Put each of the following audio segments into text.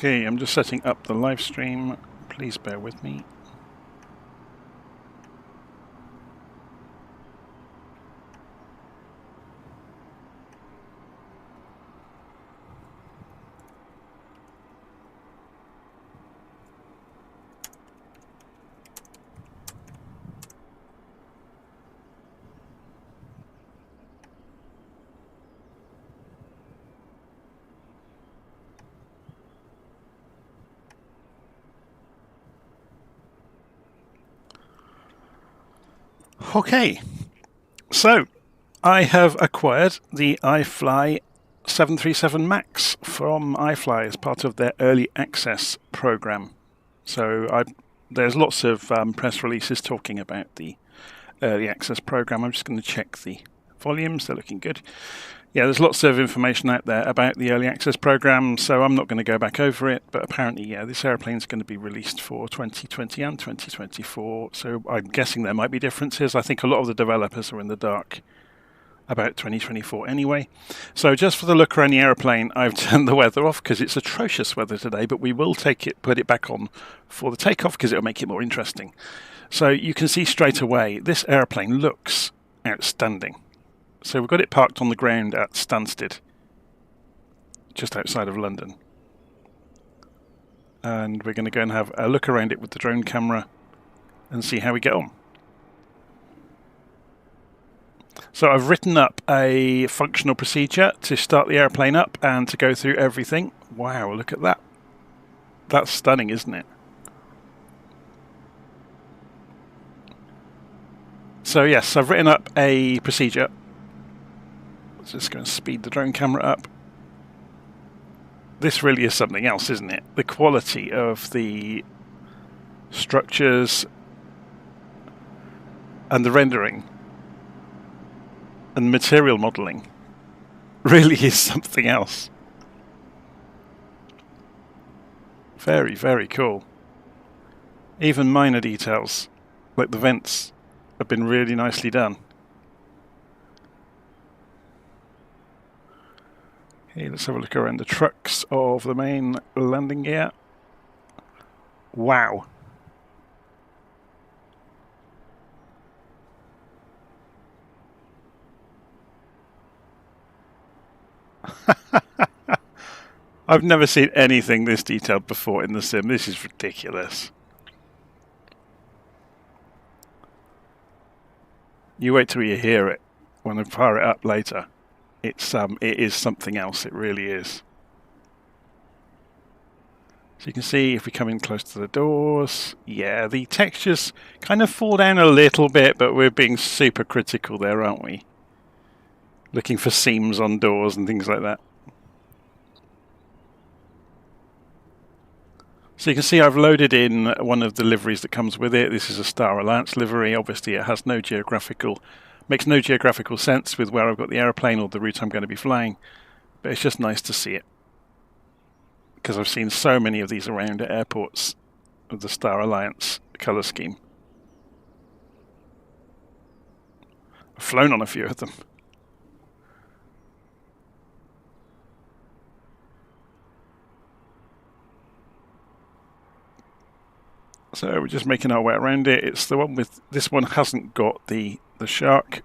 Okay, I'm just setting up the live stream. Please bear with me. Okay, so I have acquired the iFly 737 MAX from iFly as part of their early access program. So there's lots of press releases talking about the early access program. I'm just going to check the volumes, they're looking good. Yeah, there's lots of information out there about the early access program, so I'm not going to go back over it, but apparently, yeah, this airplane is going to be released for 2020 and 2024, so I'm guessing there might be differences. I think a lot of the developers are in the dark about 2024 anyway. So just for the look around the airplane, I've turned the weather off because it's atrocious weather today, but we will put it back on for the takeoff because it'll make it more interesting. So you can see straight away, this airplane looks outstanding. So we've got it parked on the ground at Stansted, just outside of London. And we're going to go and have a look around it with the drone camera and see how we get on. So I've written up a functional procedure to start the airplane up and to go through everything. Wow, look at that. That's stunning, isn't it? So yes, I've written up a procedure. Let's just go and speed the drone camera up. This really is something else, isn't it? The quality of the structures and the rendering and material modeling really is something else. Very, very cool. Even minor details, like the vents, have been really nicely done. Okay, let's have a look around the trucks of the main landing gear. Wow. I've never seen anything this detailed before in the sim. This is ridiculous. You wait till you hear it when I fire it up later. It is something else. It really is. So you can see if we come in close to the doors, yeah, the textures kind of fall down a little bit, but we're being super critical there, aren't we? Looking for seams on doors and things like that. So you can see I've loaded in one of the liveries that comes with it. This is a Star Alliance livery. Obviously it has makes no geographical sense with where I've got the airplane or the route I'm going to be flying, but it's just nice to see it because I've seen so many of these around at airports of the Star Alliance colour scheme. I've flown on a few of them. So we're just making our way around it. It's the one with, this one hasn't got the shark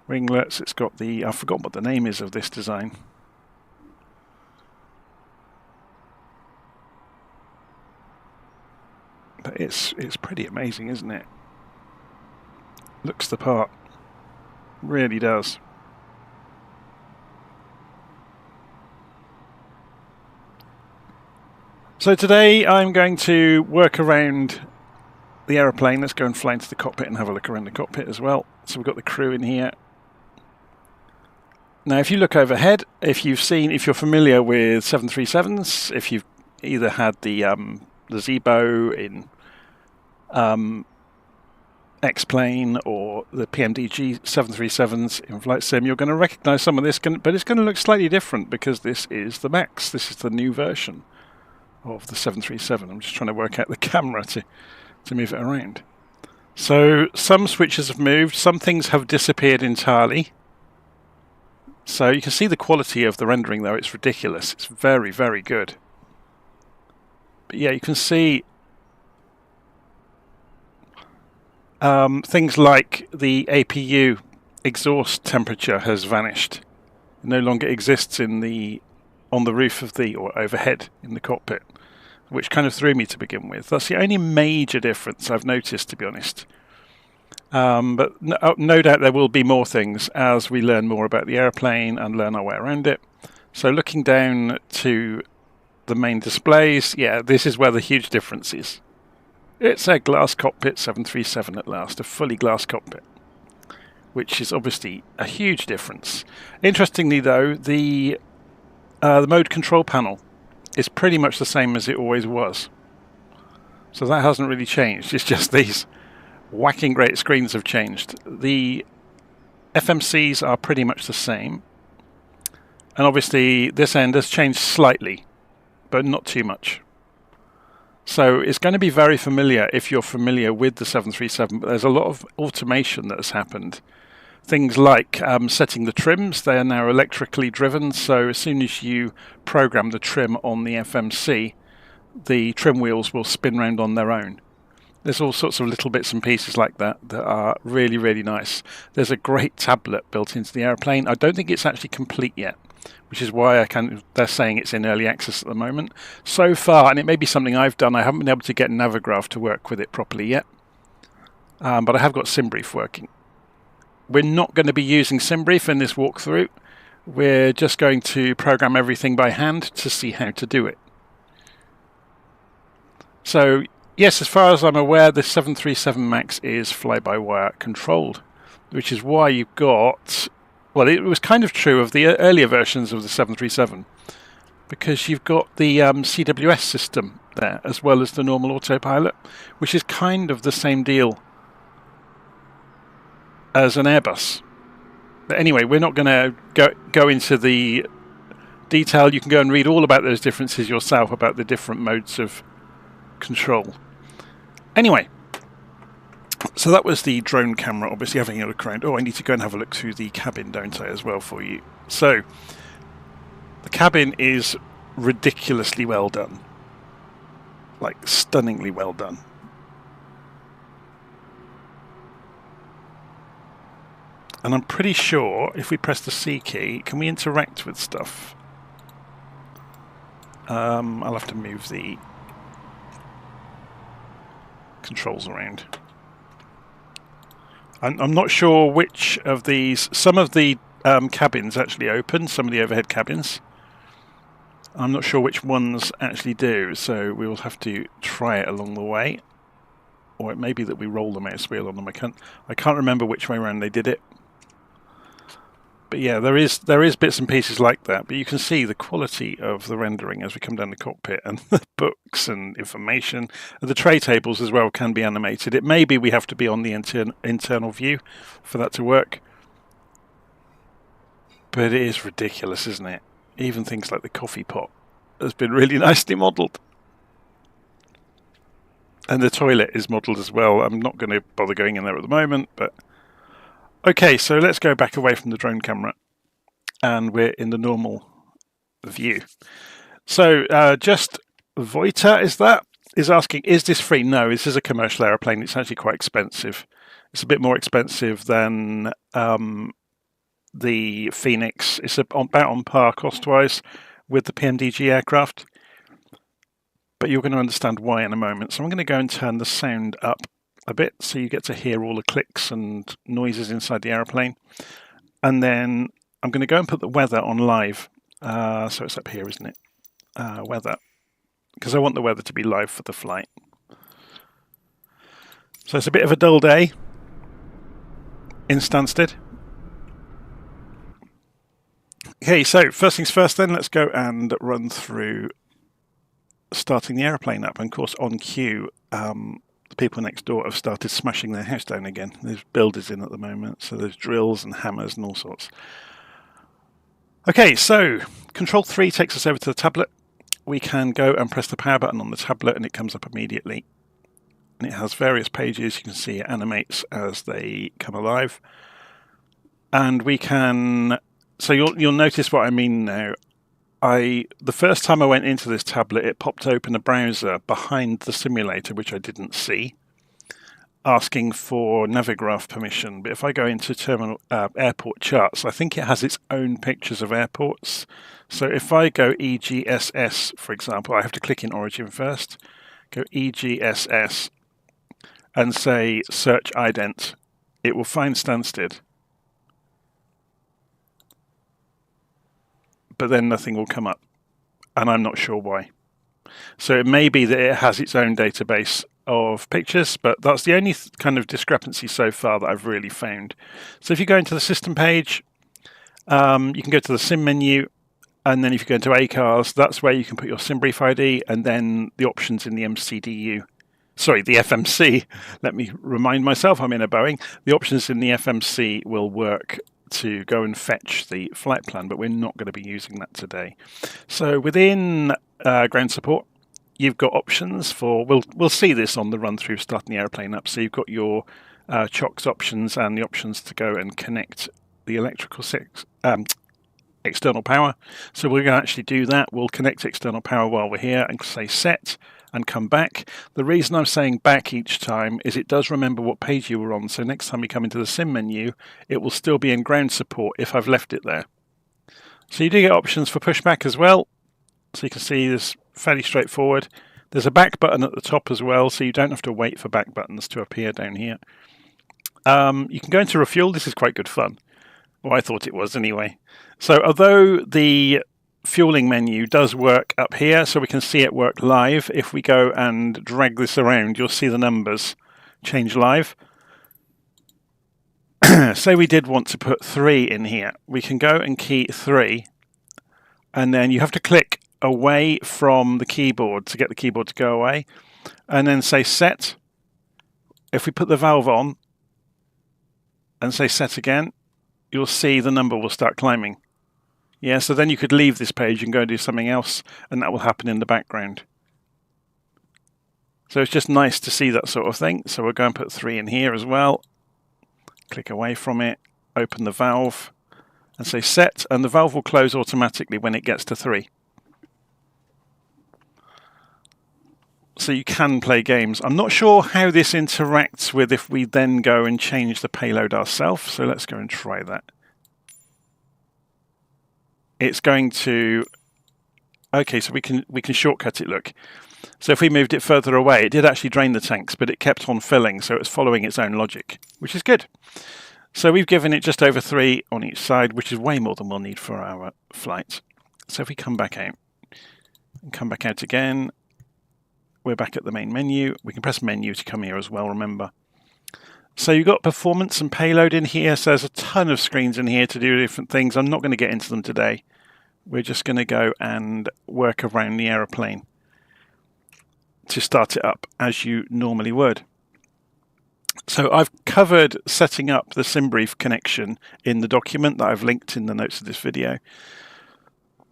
winglets. It's got the, I've forgotten what the name is of this design. But it's pretty amazing, isn't it? Looks the part. Really does. So today I'm going to work around the aeroplane. Let's go and fly into the cockpit and have a look around the cockpit as well. So we've got the crew in here. Now if you look overhead, if you're familiar with 737s, if you've either had the Zebo in X-Plane or the PMDG 737s in Flight Sim, you're going to recognize some of this, but it's going to look slightly different because this is the MAX. This is the new version of the 737. I'm just trying to work out the camera to move it around. So some switches have moved, some things have disappeared entirely. So you can see the quality of the rendering though, it's ridiculous. It's very, very good. But yeah, you can see things like the APU exhaust temperature has vanished. It no longer exists on the roof of or overhead in the cockpit, which kind of threw me to begin with. That's the only major difference I've noticed, to be honest. But no doubt there will be more things as we learn more about the airplane and learn our way around it. So looking down to the main displays, yeah, this is where the huge difference is. It's a glass cockpit 737 at last, a fully glass cockpit, which is obviously a huge difference. Interestingly though, the mode control panel is pretty much the same as it always was. So that hasn't really changed, it's just these whacking great screens have changed. The FMCs are pretty much the same. And obviously this end has changed slightly, but not too much. So it's going to be very familiar if you're familiar with the 737, but there's a lot of automation that has happened. Things like setting the trims, they are now electrically driven, so as soon as you program the trim on the FMC, the trim wheels will spin round on their own. There's all sorts of little bits and pieces like that that are really, really nice. There's a great tablet built into the airplane. I don't think it's actually complete yet, which is why they're saying it's in early access at the moment. So far, and it may be something I've done, I haven't been able to get Navigraph to work with it properly yet. But I have got Simbrief working. We're not going to be using Simbrief in this walkthrough. We're just going to program everything by hand to see how to do it. So, yes, as far as I'm aware, the 737 MAX is fly-by-wire controlled, which is why you've got... Well, it was kind of true of the earlier versions of the 737, because you've got the CWS system there, as well as the normal autopilot, which is kind of the same deal as an Airbus. But anyway, we're not going to go into the detail. You can go and read all about those differences yourself, about the different modes of control. Anyway, so that was the drone camera, obviously having a look around. Oh, I need to go and have a look through the cabin, don't I, as well for you. So, the cabin is ridiculously well done. Like, stunningly well done. And I'm pretty sure if we press the C key, can we interact with stuff? I'll have to move the controls around. I'm not sure which of these... Some of the cabins actually open, some of the overhead cabins. I'm not sure which ones actually do, so we will have to try it along the way. Or it may be that we roll the mouse wheel on them. I can't remember which way around they did it. But yeah, there is bits and pieces like that. But you can see the quality of the rendering as we come down the cockpit, and the books and information. The tray tables as well can be animated. It may be we have to be on the internal view for that to work. But it is ridiculous, isn't it? Even things like the coffee pot has been really nicely modelled. And the toilet is modelled as well. I'm not going to bother going in there at the moment, but... Okay, so let's go back away from the drone camera, and we're in the normal view. So just Voita is asking, is this free? No, this is a commercial aeroplane. It's actually quite expensive. It's a bit more expensive than the Phoenix. It's about on par cost-wise with the PMDG aircraft, but you're going to understand why in a moment. So I'm going to go and turn the sound up a bit so you get to hear all the clicks and noises inside the aeroplane, and then I'm going to go and put the weather on live. So it's up here, isn't it? Weather, because I want the weather to be live for the flight. So it's a bit of a dull day in Stansted. Okay, so first things first then, let's go and run through starting the aeroplane up. And of course on cue, the people next door have started smashing their house down again. There's builders in at the moment, so there's drills and hammers and all sorts. Okay, so Control 3 takes us over to the tablet. We can go and press the power button on the tablet and it comes up immediately. And it has various pages. You can see it animates as they come alive. And we can... So you'll notice what I mean now. the first time I went into this tablet, it popped open a browser behind the simulator, which I didn't see, asking for Navigraph permission. But if I go into airport charts, I think it has its own pictures of airports. So if I go EGSS, for example, I have to click in Origin first, go EGSS, and say search ident. It will find Stansted, but then nothing will come up, and I'm not sure why. So it may be that it has its own database of pictures, but that's the only kind of discrepancy so far that I've really found. So if you go into the system page, you can go to the sim menu, and then if you go into ACARS, that's where you can put your Simbrief ID, and then the options in the the FMC. Let me remind myself I'm in a Boeing. The options in the FMC will work to go and fetch the flight plan, but we're not going to be using that today. So within ground support, you've got options for, we'll see this on the run through starting the airplane up. So you've got your CHOCS options and the options to go and connect the electrical external power. So we're going to actually do that. We'll connect external power while we're here and say set and come back. The reason I'm saying back each time is it does remember what page you were on. So next time we come into the sim menu, it will still be in ground support if I've left it there. So you do get options for pushback as well. So you can see this fairly straightforward. There's a back button at the top as well, so you don't have to wait for back buttons to appear down here. You can go into refuel. This is quite good fun. Well, I thought it was anyway. So although the fueling menu does work up here, so we can see it work live, if we go and drag this around, you'll see the numbers change live. Say we did want to put 3 in here. We can go and key 3, and then you have to click away from the keyboard to get the keyboard to go away, and then say set. If we put the valve on and say set again, you'll see the number will start climbing. Yeah, so then you could leave this page and go and do something else, and that will happen in the background. So it's just nice to see that sort of thing. So we'll go and put 3 in here as well. Click away from it, open the valve, and say set, and the valve will close automatically when it gets to 3. So you can play games. I'm not sure how this interacts with if we then go and change the payload ourselves. So let's go and try that. It's going to, okay, so we can shortcut it, look. So if we moved it further away, it did actually drain the tanks, but it kept on filling, so it was following its own logic, which is good. So we've given it just over 3 on each side, which is way more than we'll need for our flight. So if we come back out, and come back out again, we're back at the main menu. We can press menu to come here as well, remember. So you've got performance and payload in here, so there's a ton of screens in here to do different things. I'm not going to get into them today. We're just going to go and work around the aeroplane to start it up as you normally would. So I've covered setting up the Simbrief connection in the document that I've linked in the notes of this video.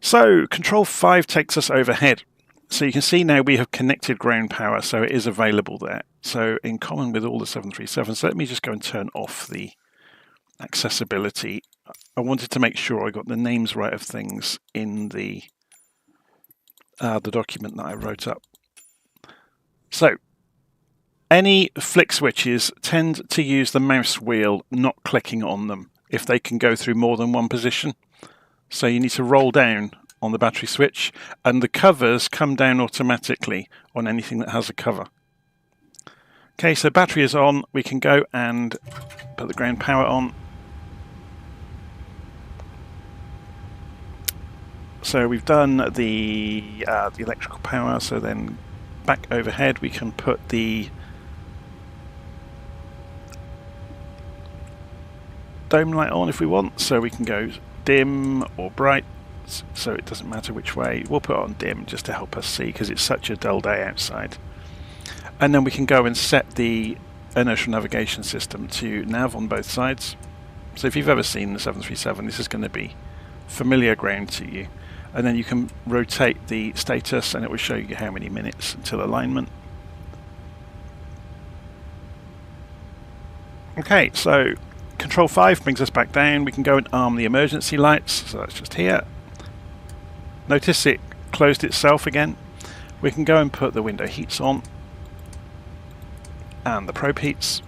So Control 5 takes us overhead. So you can see now we have connected ground power, so it is available there. So in common with all the 737s, let me just go and turn off the accessibility. I wanted to make sure I got the names right of things in the document that I wrote up. So any flick switches tend to use the mouse wheel, not clicking on them, if they can go through more than one position. So you need to roll down on the battery switch, and the covers come down automatically on anything that has a cover. Okay, so battery is on. We can go and put the ground power on. So we've done the electrical power, so then back overhead we can put the dome light on if we want, so we can go dim or bright, so it doesn't matter which way. We'll put it on dim just to help us see because it's such a dull day outside. And then we can go and set the inertial navigation system to nav on both sides. So if you've ever seen the 737, this is going to be familiar ground to you. And then you can rotate the status and it will show you how many minutes until alignment. Okay, so Control 5 brings us back down. We can go and arm the emergency lights, so that's just here. Notice it closed itself again. We can go and put the window heats on and the probe heats,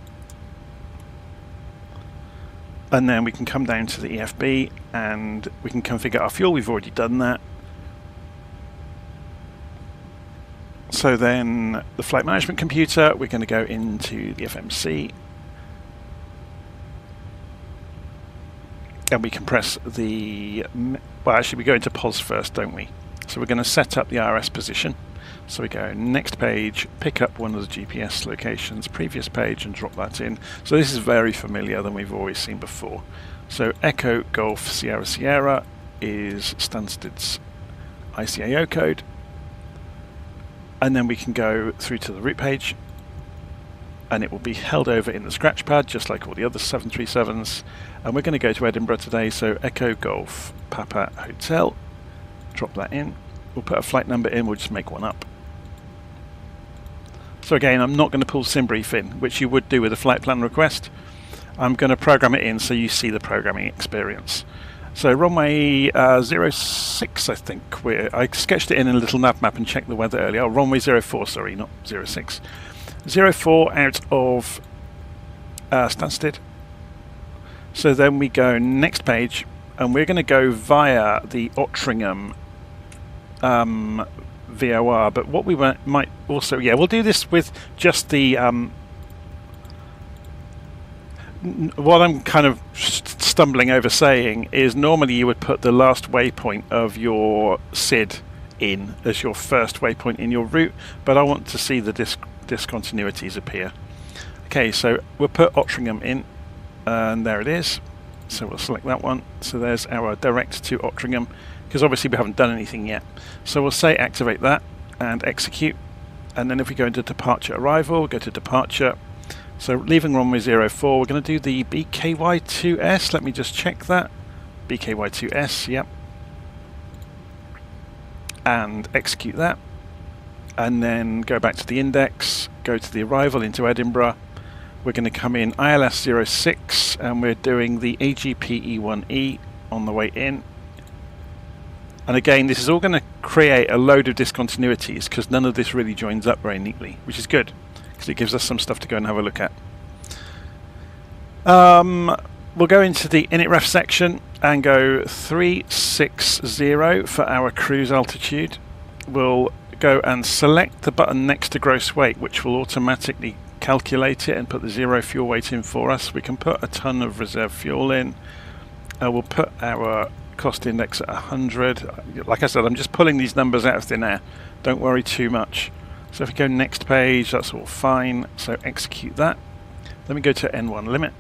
and then we can come down to the EFB and we can configure our fuel. We've already done that. So then the flight management computer, we're going to go into the FMC and we can press the, well actually we go into POS first, don't we? So we're going to set up the RS position. So we go next page, pick up one of the GPS locations, previous page, and drop that in. So this is very familiar than we've always seen before. So Echo Golf Sierra Sierra is Stansted's ICAO code. And then we can go through to the route page and it will be held over in the scratch pad just like all the other 737s. And we're going to go to Edinburgh today, so Echo Golf Papa Hotel, drop that in. We'll put a flight number in, we'll just make one up. So again, I'm not going to pull Simbrief in, which you would do with a flight plan request. I'm going to program it in so you see the programming experience. So runway 06, I think. I sketched it in a LittleNavMap and checked the weather earlier. Oh, runway 04, sorry, not 06. 04 out of Stansted. So then we go next page, and we're going to go via the Ottringham VOR, but what we might also, yeah, we'll do this with just the what I'm kind of stumbling over saying is normally you would put the last waypoint of your SID in as your first waypoint in your route, but I want to see the discontinuities appear. Okay, so we'll put Ottringham in, and there it is. So we'll select that one. So there's our direct to Ottringham, because obviously we haven't done anything yet. So we'll say activate that and execute. And then if we go into departure arrival, go to departure. So leaving runway 04, we're going to do the BKY2S. Let me just check that. BKY2S, yep. And execute that. And then go back to the index, go to the arrival into Edinburgh. We're going to come in ILS 06 and we're doing the AGP E1E on the way in. And again, this is all going to create a load of discontinuities because none of this really joins up very neatly, which is good because it gives us some stuff to go and have a look at. We'll go into the init-ref section and go 360 for our cruise altitude. We'll go and select the button next to gross weight, which will automatically calculate it and put the 0 fuel weight in for us. We can put a ton of reserve fuel in. We'll put our cost index at 100. Like I said, I'm just pulling these numbers out of thin air. Don't worry too much. So if we go next page, that's all fine. So execute that. Then we go to N1 limit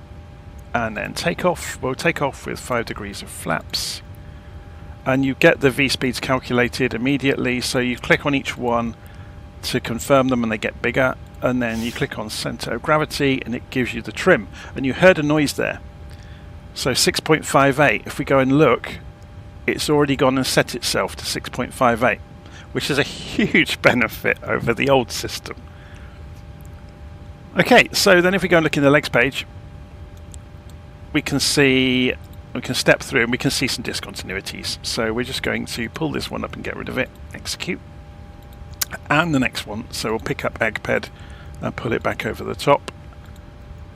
and then take off. We'll take off with 5 degrees of flaps. And you get the V-speeds calculated immediately. So you click on each one to confirm them and they get bigger. And then you click on center of gravity and it gives you the trim. And you heard a noise there. So 6.58, if we go and look, it's already gone and set itself to 6.58, which is a huge benefit over the old system. Okay, so then if we go and look in the legs page, we can see, we can step through and we can see some discontinuities. So we're just going to pull this one up and get rid of it, execute. And the next one, so we'll pick up EGPED and pull it back over the top.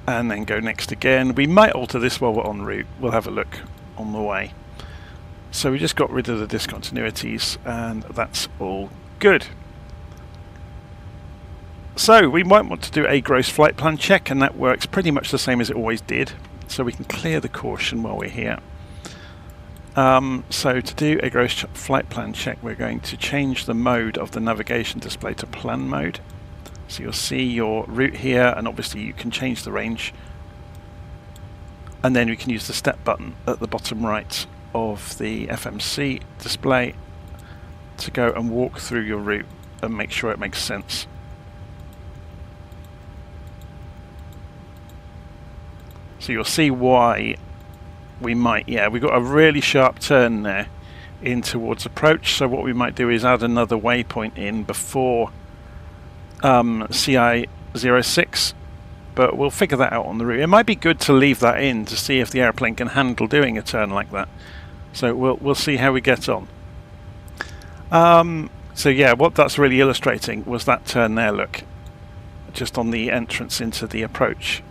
And then go next again. We might alter this while we're en route. We'll have a look on the way. So we just got rid of the discontinuities and that's all good. So we might want to do a gross flight plan check, and that works pretty much the same as it always did. So we can clear the caution while we're here. So to do a gross flight plan check, we're going to change the mode of the navigation display to plan mode. So you'll see your route here, and obviously you can change the range. And then we can use the step button at the bottom right of the FMC display to go and walk through your route and make sure it makes sense. So you'll see why we might, yeah, we've got a really sharp turn there in towards approach. So what we might do is add another waypoint in before CI 06, but we'll figure that out on the route. It might be good to leave that in to see if the airplane can handle doing a turn like that. So we'll see how we get on. So yeah, what that's really illustrating was that turn there, look, just on the entrance into the approach.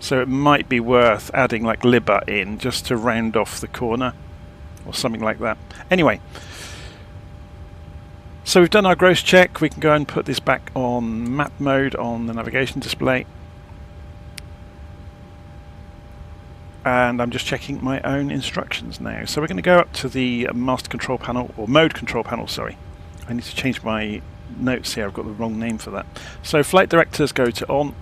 So it might be worth adding like libber in just to round off the corner or something like that. Anyway, so we've done our gross check. We can go and put this back on map mode on the navigation display. And I'm just checking my own instructions now. So we're going to go up to the master control panel, or mode control panel, sorry. I need to change my notes here, I've got the wrong name for that. So flight directors go to on.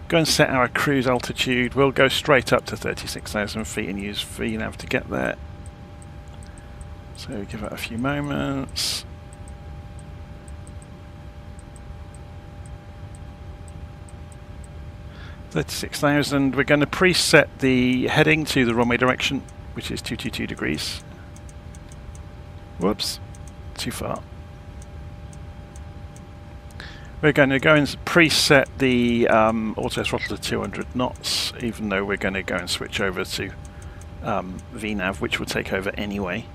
Go and set our cruise altitude. We'll go straight up to 36,000 feet and use VNav to get there. So give it a few moments. $36,000. We're going to preset the heading to the runway direction, which is 222 degrees. Whoops, too far. We're going to go and preset the auto throttle to 200 knots, even though we're going to go and switch over to VNav, which will take over anyway.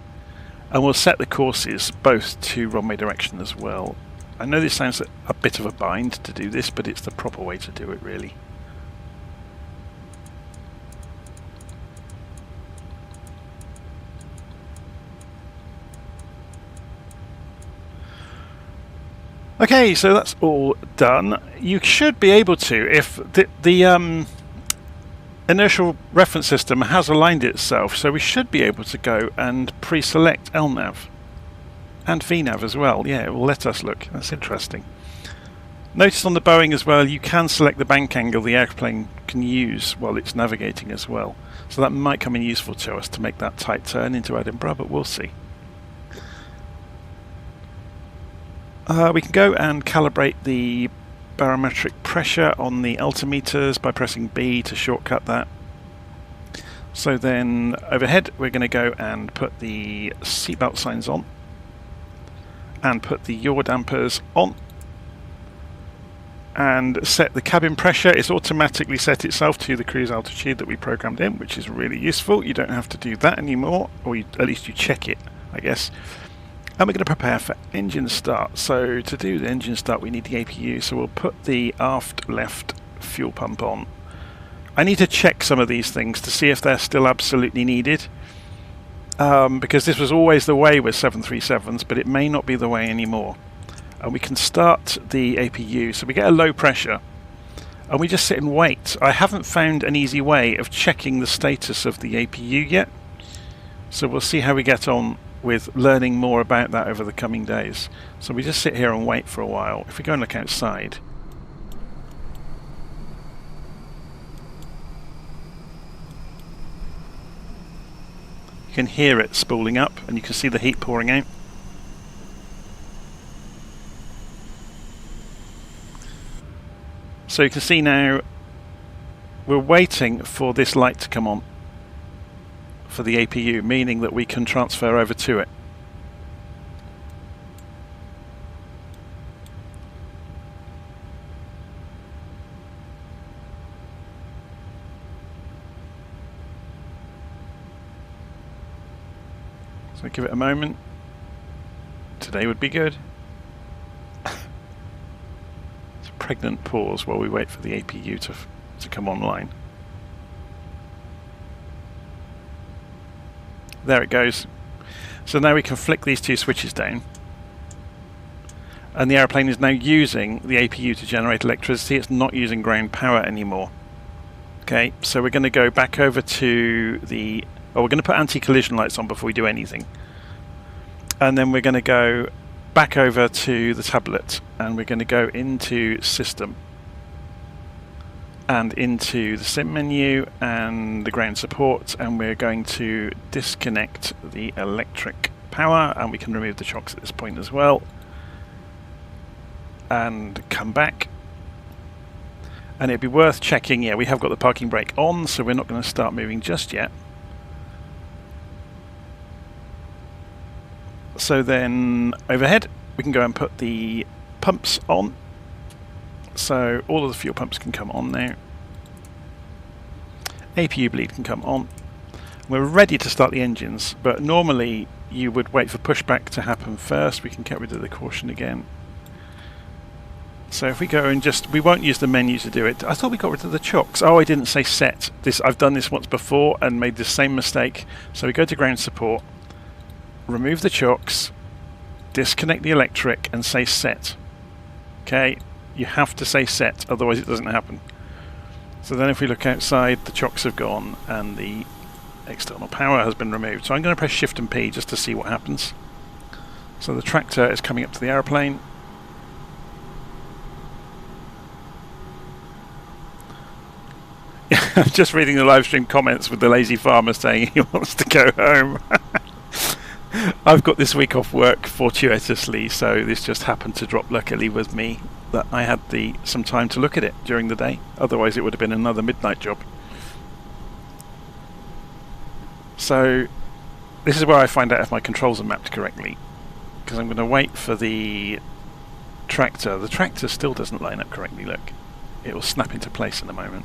And we'll set the courses both to runway direction as well. I know this sounds a bit of a bind to do this, but it's the proper way to do it, really. Okay, so that's all done. You should be able to, if the inertial reference system has aligned itself, so we should be able to go and pre-select LNAV and VNav as well. Yeah, it will let us look. That's interesting. Notice on the Boeing as well, you can select the bank angle the airplane can use while it's navigating as well. So that might come in useful to us to make that tight turn into Edinburgh, but we'll see. We can go and calibrate the barometric pressure on the altimeters by pressing B to shortcut that. So then overhead we're going to go and put the seatbelt signs on and put the yaw dampers on and set the cabin pressure. It's automatically set itself to the cruise altitude that we programmed in, which is really useful. You don't have to do that anymore, or at least you check it, I guess. And we're going to prepare for engine start. So to do the engine start we need the APU, so we'll put the aft left fuel pump on. I need to check some of these things to see if they're still absolutely needed, because this was always the way with 737s, but it may not be the way anymore. And we can start the APU, so we get a low pressure and we just sit and wait. I haven't found an easy way of checking the status of the APU yet, so we'll see how we get on with learning more about that over the coming days. So we just sit here and wait for a while. If we go and look outside, you can hear it spooling up and you can see the heat pouring out. So you can see now we're waiting for this light to come on for the APU, meaning that we can transfer over to it. So give it a moment. Today would be good. It's a pregnant pause while we wait for the APU to come online. There it goes. So now we can flick these two switches down and the airplane is now using the APU to generate electricity. It's not using ground power anymore. Okay, so we're going to go back over to the... we're going to put anti-collision lights on before we do anything. And then we're going to go back over to the tablet and we're going to go into System and into the sim menu and the ground support, and we're going to disconnect the electric power, and we can remove the shocks at this point as well and come back. And it'd be worth checking, yeah, we have got the parking brake on, so we're not going to start moving just yet. So then overhead we can go and put the pumps on. So all of the fuel pumps can come on now. APU bleed can come on. We're ready to start the engines, but normally you would wait for pushback to happen first. We can get rid of the caution again. So if we go and we won't use the menu to do it. I thought we got rid of the chocks. Oh, I didn't say set. I've done this once before and made the same mistake. So we go to ground support, remove the chocks, disconnect the electric and say set. Okay, you have to say set, otherwise it doesn't happen. So then if we look outside, the chocks have gone and the external power has been removed. So I'm going to press Shift and P just to see what happens. So the tractor is coming up to the aeroplane. I'm just reading the live stream comments with the lazy farmer saying he wants to go home. I've got this week off work fortuitously, so this just happened to drop luckily with me that I had some time to look at it during the day. Otherwise it would have been another midnight job. So this is where I find out if my controls are mapped correctly, because I'm going to wait for the tractor. The tractor still doesn't line up correctly, look. It will snap into place in a moment.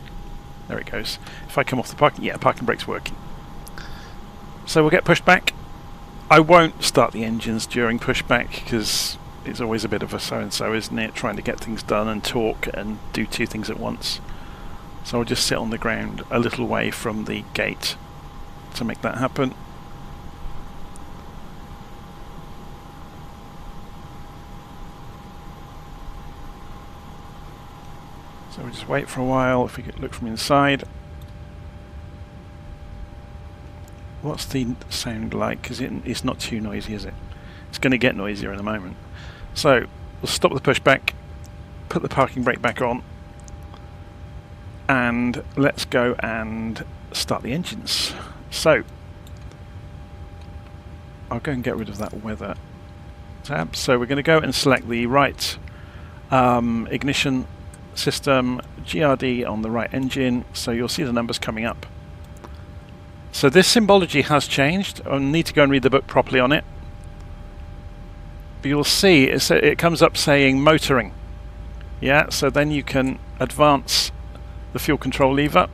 There it goes. If I come off the parking, yeah, parking brake's working. So we'll get pushed back. I won't start the engines during pushback because it's always a bit of a so-and-so, isn't it? Trying to get things done and talk and do two things at once. So I'll just sit on the ground a little way from the gate to make that happen. So we'll just wait for a while. If we could look from inside. What's the sound like? Because it's not too noisy, is it? It's going to get noisier in a moment. So we'll stop the pushback, put the parking brake back on, and let's go and start the engines. So I'll go and get rid of that weather tab. So we're going to go and select the right ignition system, GRD on the right engine, so you'll see the numbers coming up. So this symbology has changed. I'll need to go and read the book properly on it. But you'll see it comes up saying motoring. Yeah, so then you can advance the fuel control lever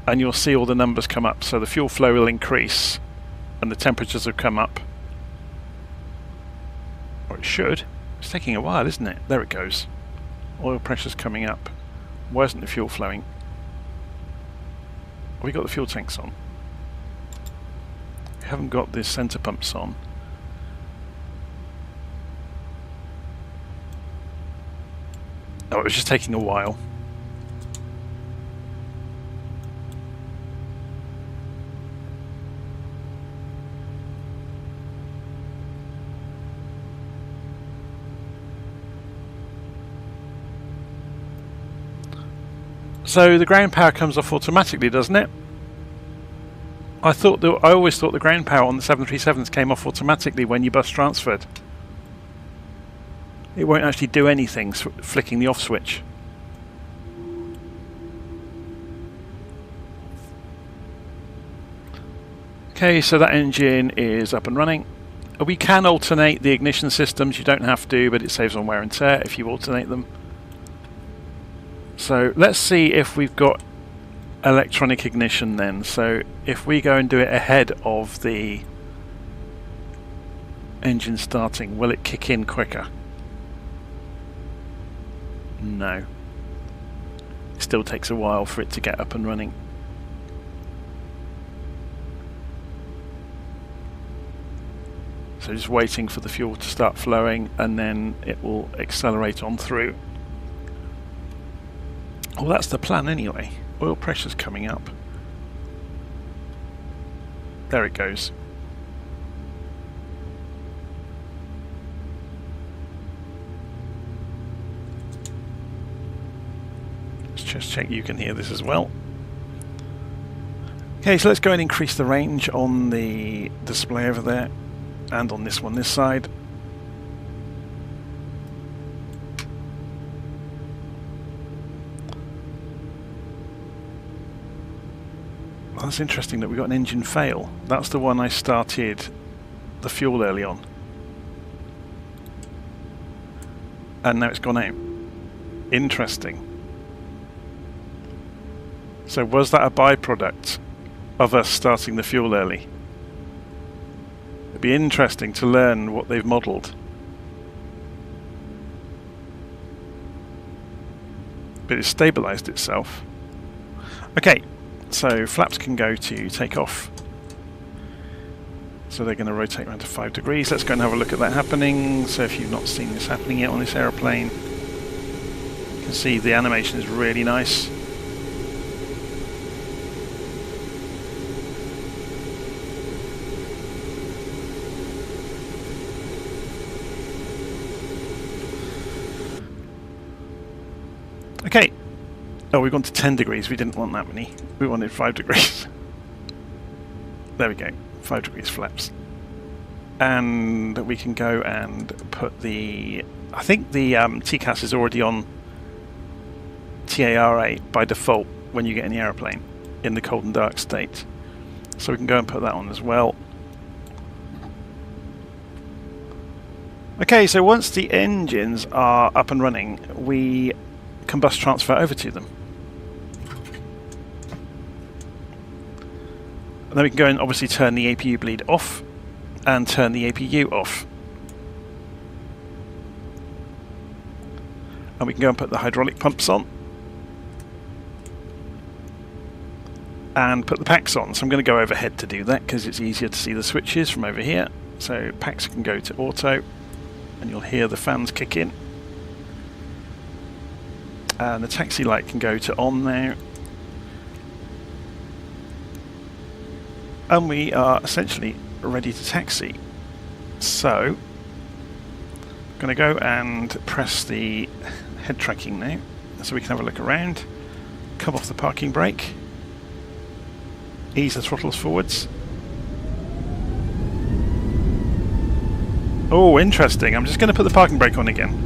and you'll see all the numbers come up. So the fuel flow will increase and the temperatures will come up. Or it should. It's taking a while, isn't it? There it goes. Oil pressure's coming up. Why isn't the fuel flowing? We got the fuel tanks on. We haven't got the centre pumps on. Oh, it was just taking a while. So the ground power comes off automatically, doesn't it? I always thought the ground power on the 737s came off automatically when you bus transferred. It won't actually do anything flicking the off switch. Okay, so that engine is up and running. We can alternate the ignition systems. You don't have to, but it saves on wear and tear if you alternate them. So let's see if we've got electronic ignition then. So if we go and do it ahead of the engine starting, will it kick in quicker? No. It still takes a while for it to get up and running. So just waiting for the fuel to start flowing and then it will accelerate on through. Well, that's the plan anyway. Oil pressure's coming up. There it goes. Let's just check you can hear this as well. Okay, so let's go and increase the range on the display over there and on this one this side. That's interesting that we got an engine fail. That's the one I started the fuel early on. And now it's gone out. Interesting. So was that a byproduct of us starting the fuel early? It'd be interesting to learn what they've modelled. But it's stabilised itself. Okay, so flaps can go to take off. So they're going to rotate around to 5 degrees. Let's go and have a look at that happening. So if you've not seen this happening yet on this aeroplane, you can see the animation is really nice. Okay. Oh, we've gone to 10 degrees. We didn't want that many. We wanted 5 degrees. There we go. 5 degrees flaps. And we can go and put the... I think the TCAS is already on TARA by default when you get in the aeroplane in the cold and dark state. So we can go and put that on as well. Okay, so once the engines are up and running, we can bus transfer over to them. And then we can go and obviously turn the APU bleed off and turn the APU off. And we can go and put the hydraulic pumps on and put the packs on. So I'm going to go overhead to do that because it's easier to see the switches from over here. So packs can go to auto and you'll hear the fans kick in. And the taxi light can go to on now. And we are essentially ready to taxi. So, I'm going to go and press the head tracking now so we can have a look around. Come off the parking brake. Ease the throttles forwards. Oh, interesting. I'm just going to put the parking brake on again.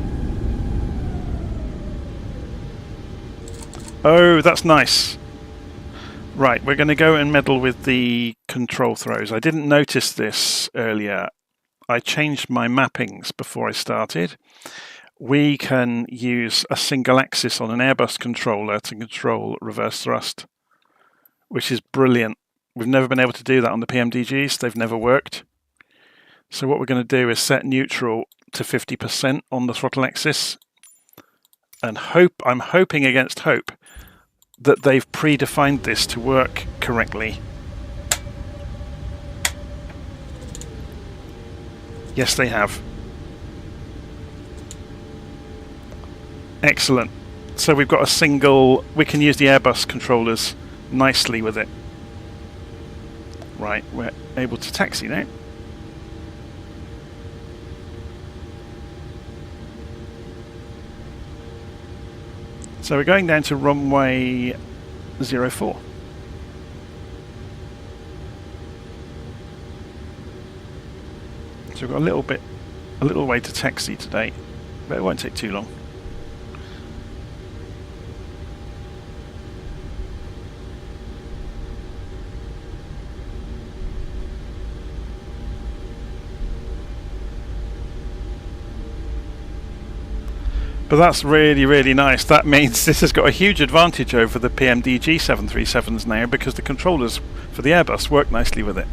Oh, that's nice. Right, we're going to go and meddle with the control throws. I didn't notice this earlier. I changed my mappings before I started. We can use a single axis on an Airbus controller to control reverse thrust, which is brilliant. We've never been able to do that on the PMDGs. They've never worked. So what we're going to do is set neutral to 50% on the throttle axis. And I'm hoping against hope that they've predefined this to work correctly. Yes, they have. Excellent. So we've got a single... We can use the Airbus controllers nicely with it. Right, we're able to taxi now. So we're going down to runway 04. So we've got a little way to taxi today, but it won't take too long. But that's really, really nice. That means this has got a huge advantage over the PMDG 737s now because the controllers for the Airbus work nicely with it.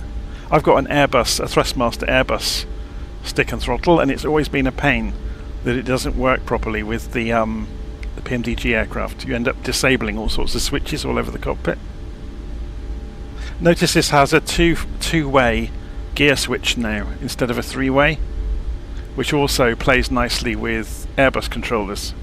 I've got an Airbus, a Thrustmaster Airbus stick and throttle, and it's always been a pain that it doesn't work properly with the PMDG aircraft. You end up disabling all sorts of switches all over the cockpit. Notice this has a two-way gear switch now instead of a three-way, which also plays nicely with Airbus controllers.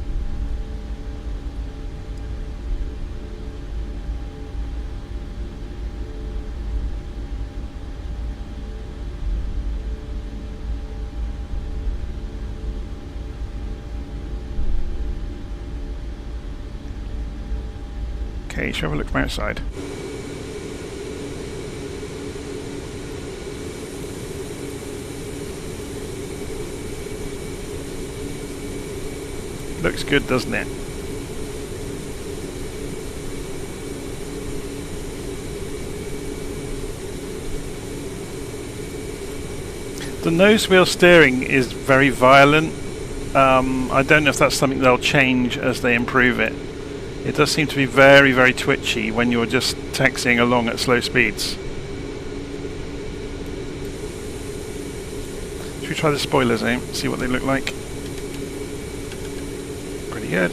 Okay, shall we have a look from outside? Looks good, doesn't it? The nose wheel steering is very violent. I don't know if that's something they'll change as they improve it. It does seem to be very, very twitchy when you're just taxiing along at slow speeds. we try the spoilers out, see what they look like. Pretty good.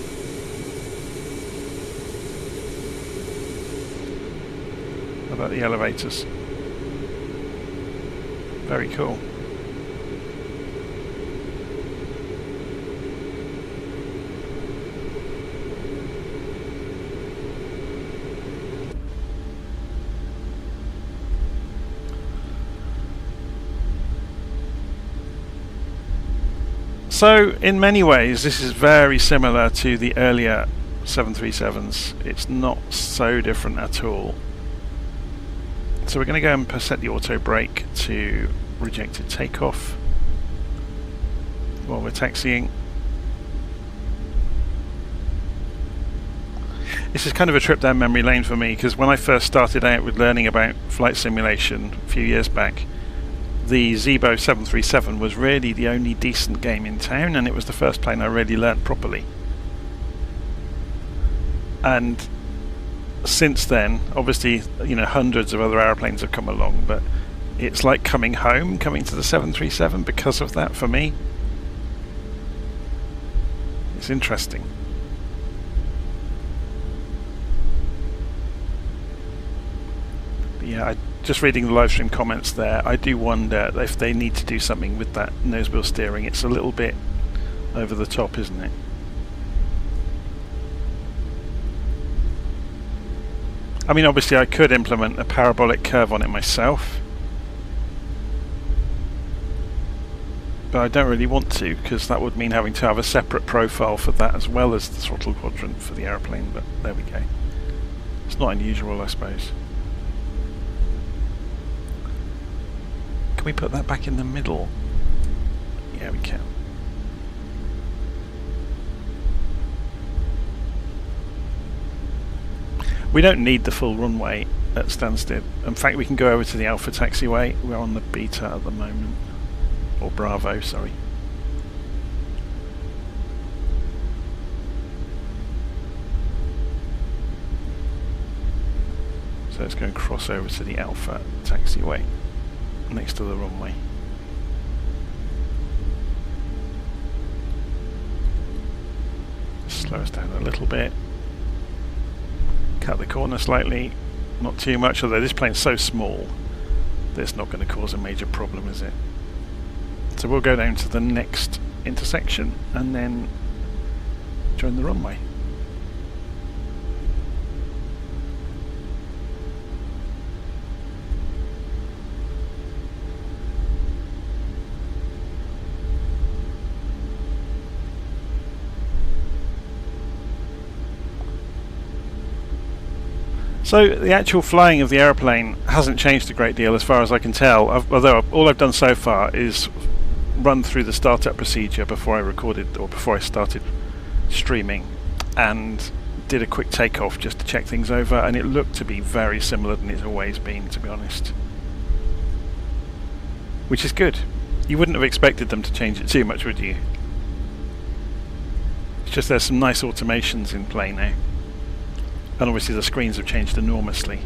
How about the elevators? Very cool. So, in many ways, this is very similar to the earlier 737s. It's not so different at all. So we're going to go and set the auto brake to rejected takeoff while we're taxiing. This is kind of a trip down memory lane for me, because when I first started out with learning about flight simulation a few years back, the Zibo 737 was really the only decent game in town, and it was the first plane I really learnt properly. And since then, obviously, you know, hundreds of other airplanes have come along, but it's like coming home, coming to the 737 because of that for me. It's interesting. But yeah, just reading the live stream comments there, I do wonder if they need to do something with that nose wheel steering. It's a little bit over the top, isn't it? I mean, obviously I could implement a parabolic curve on it myself, but I don't really want to, because that would mean having to have a separate profile for that as well as the throttle quadrant for the aeroplane, but there we go. It's not unusual, I suppose. Can we put that back in the middle? Yeah, we can. We don't need the full runway at Stansted. In fact, we can go over to the Alpha taxiway. We're on the Beta at the moment. Or Bravo, sorry. So let's go and cross over to the Alpha taxiway next to the runway. Slow us down a little bit. Cut the corner slightly, not too much, although this plane's so small that it's not going to cause a major problem, is it? So we'll go down to the next intersection and then join the runway. So the actual flying of the aeroplane hasn't changed a great deal as far as I can tell, although all I've done so far is run through the startup procedure before I recorded, or before I started streaming, and did a quick takeoff just to check things over, and it looked to be very similar than it's always been, to be honest. Which is good. You wouldn't have expected them to change it too much, would you? It's just there's some nice automations in play now. And obviously the screens have changed enormously.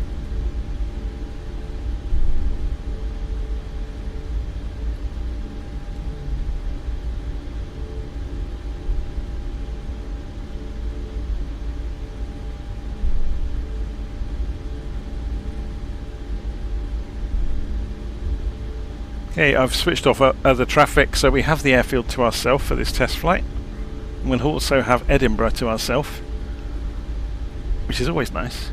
Okay, I've switched off other traffic, so we have the airfield to ourselves for this test flight. We'll also have Edinburgh to ourselves, which is always nice.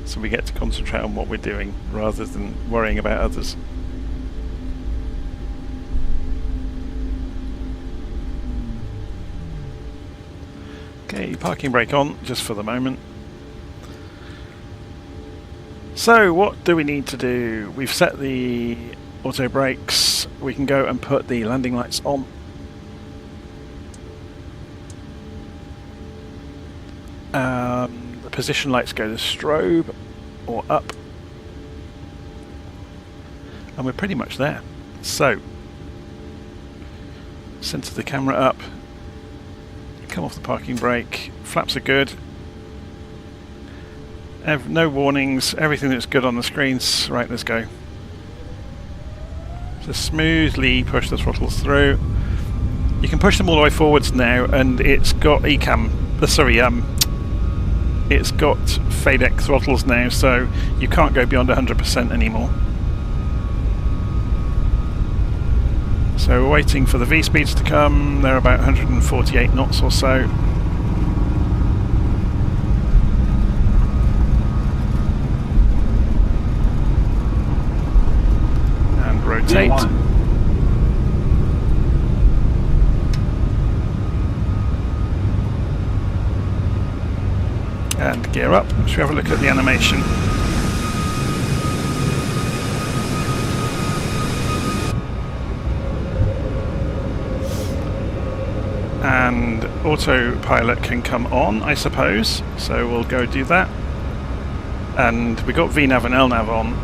So we get to concentrate on what we're doing rather than worrying about others. Okay, parking brake on just for the moment. So what do we need to do? We've set the auto brakes. We can go and put the landing lights on. The position lights go to strobe or up, and we're pretty much there. So center the camera up, come off the parking brake, flaps are good, No warnings, everything that's good on the screens. Right, let's go. Just smoothly push the throttles through. You can push them all the way forwards now, and it's got it's got FADEC throttles now, so you can't go beyond 100% anymore. So we're waiting for the V-speeds to come. They're about 148 knots or so. And rotate. And gear up. Should we have a look at the animation? And autopilot can come on, I suppose, so we'll go do that. And we got VNav and LNav on,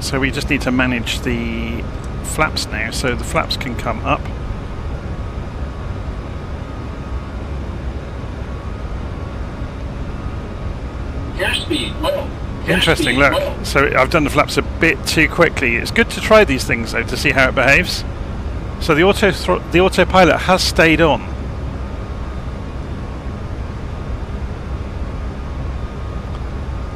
so we just need to manage the flaps now, so the flaps can come up. Airspeed, well. Interesting, look. So I've done the flaps a bit too quickly. It's good to try these things though to see how it behaves. So the autopilot has stayed on.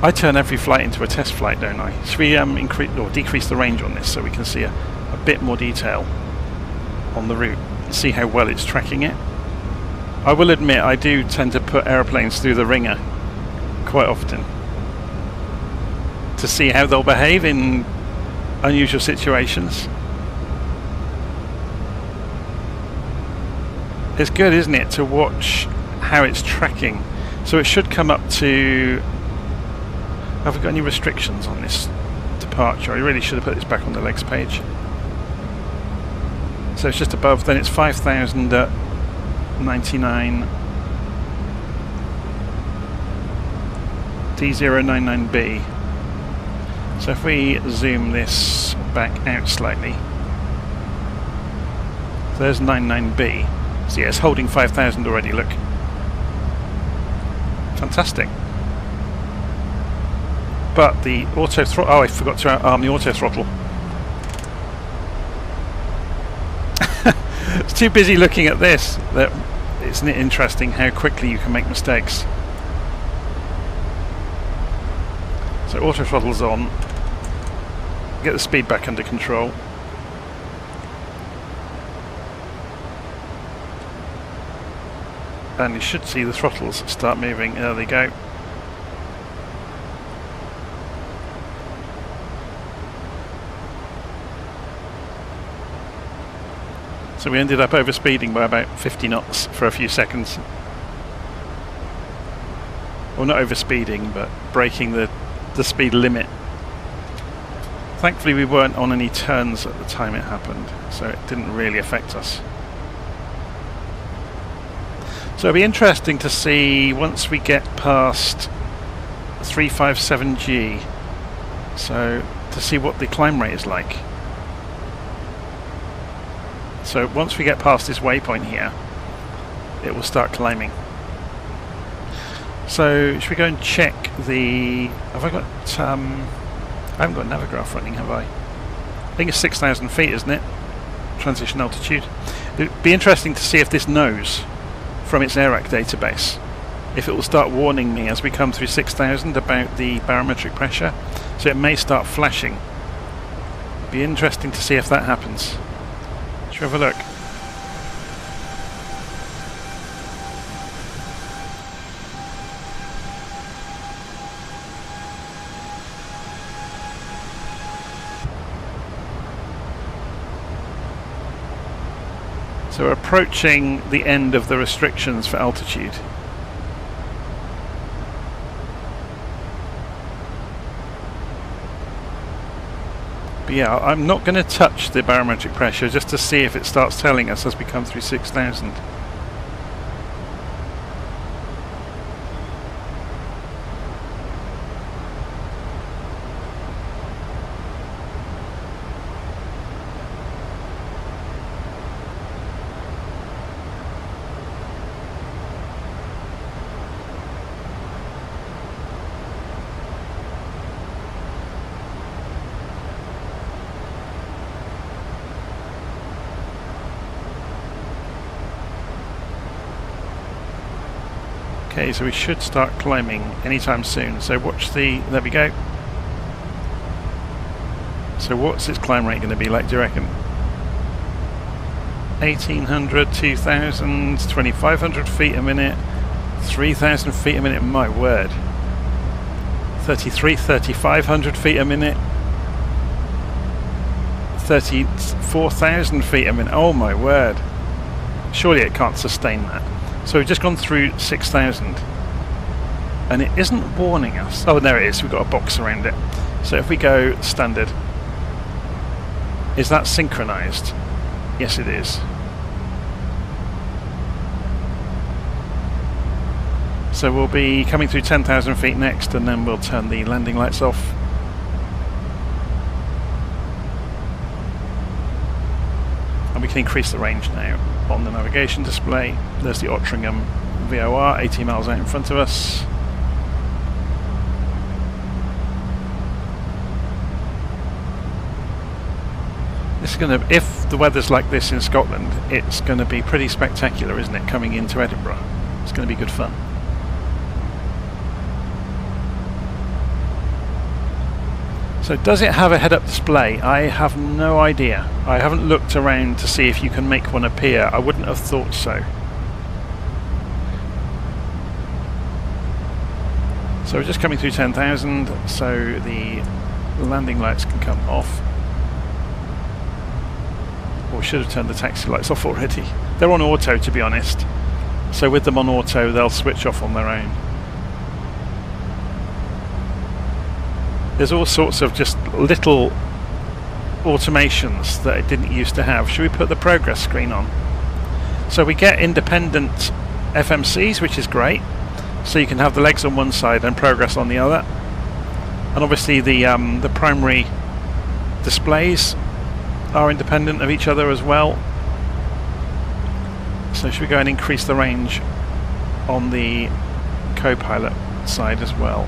I turn every flight into a test flight, don't I? Should we increase or decrease the range on this so we can see a bit more detail on the route and see how well it's tracking it? I will admit I do tend to put aeroplanes through the ringer quite often to see how they'll behave in unusual situations. It's good, isn't it, to watch how it's tracking. So it should come up to... Have we got any restrictions on this departure? I really should have put this back on the legs page. So it's just above, then it's 5,000 at 99 D099B. So if we zoom this back out slightly, so there's 99B. So yeah, it's holding 5,000 already, look. Fantastic. But the auto throttle... Oh, I forgot to arm the auto throttle. It's too busy looking at this. Isn't it interesting how quickly you can make mistakes? So auto throttle's on. Get the speed back under control. And you should see the throttles start moving. There they go. So we ended up overspeeding by about 50 knots for a few seconds. Well, not overspeeding, but breaking the speed limit. Thankfully we weren't on any turns at the time it happened, so it didn't really affect us. So it'll be interesting to see once we get past 357G, so to see what the climb rate is like. So once we get past this waypoint here, it will start climbing. So should we go and check the... Have I got... I haven't got Navigraph running, have I? I think it's 6,000 feet, isn't it? Transition altitude. It'd be interesting to see if this knows from its AIRAC database, if it will start warning me as we come through 6,000 about the barometric pressure. So it may start flashing. Be interesting to see if that happens. Should we have a look? So we're approaching the end of the restrictions for altitude. But yeah, I'm not going to touch the barometric pressure just to see if it starts telling us as we come through 6,000. Okay, so we should start climbing anytime soon. So watch the... there we go. So what's its climb rate going to be like, do you reckon? 1800, 2000, 2500 feet a minute, 3000 feet a minute, my word. 3500 feet a minute, 34,000 feet a minute, oh my word. Surely it can't sustain that. So we've just gone through 6,000 and it isn't warning us. Oh, there it is, we've got a box around it. So if we go standard, is that synchronized? Yes, it is. So we'll be coming through 10,000 feet next, and then we'll turn the landing lights off. And we can increase the range now on the navigation display. There's the Ottringham VOR, 80 miles out in front of us. It's going to, if the weather's like this in Scotland, it's going to be pretty spectacular, isn't it, coming into Edinburgh? It's going to be good fun. So does it have a head-up display? I have no idea. I haven't looked around to see if you can make one appear. I wouldn't have thought so. So we're just coming through 10,000, so the landing lights can come off. Or should have turned the taxi lights off already. They're on auto, to be honest. So with them on auto, they'll switch off on their own. There's all sorts of just little automations that it didn't used to have. Should we put the progress screen on? So we get independent FMCs, which is great. So you can have the legs on one side and progress on the other. And obviously the primary displays are independent of each other as well. So should we go and increase the range on the co-pilot side as well?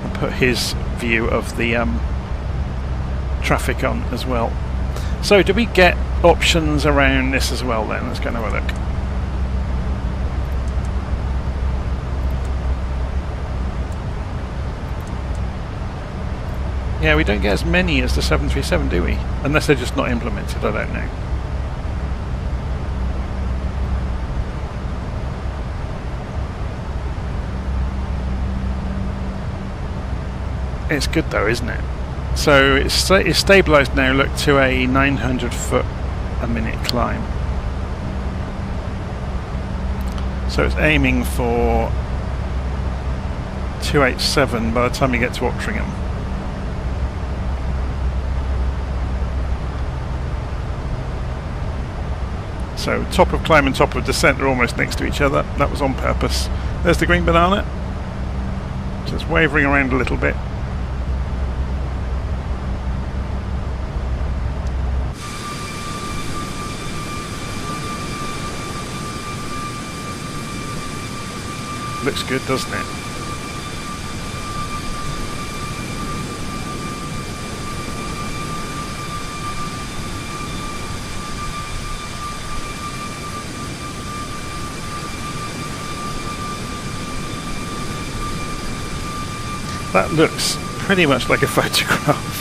And put his view of the traffic on as well. So do we get options around this as well then? Let's go and have a look. Yeah, we don't get as many as the 737, do we? Unless they're just not implemented, I don't know. It's good though, isn't it? So it's stabilised now, look, to a 900 foot a minute climb. So it's aiming for 287 by the time you get to Ottringham. So top of climb and top of descent are almost next to each other. That was on purpose. There's the green banana. Just wavering around a little bit. Looks good, doesn't it? That looks pretty much like a photograph.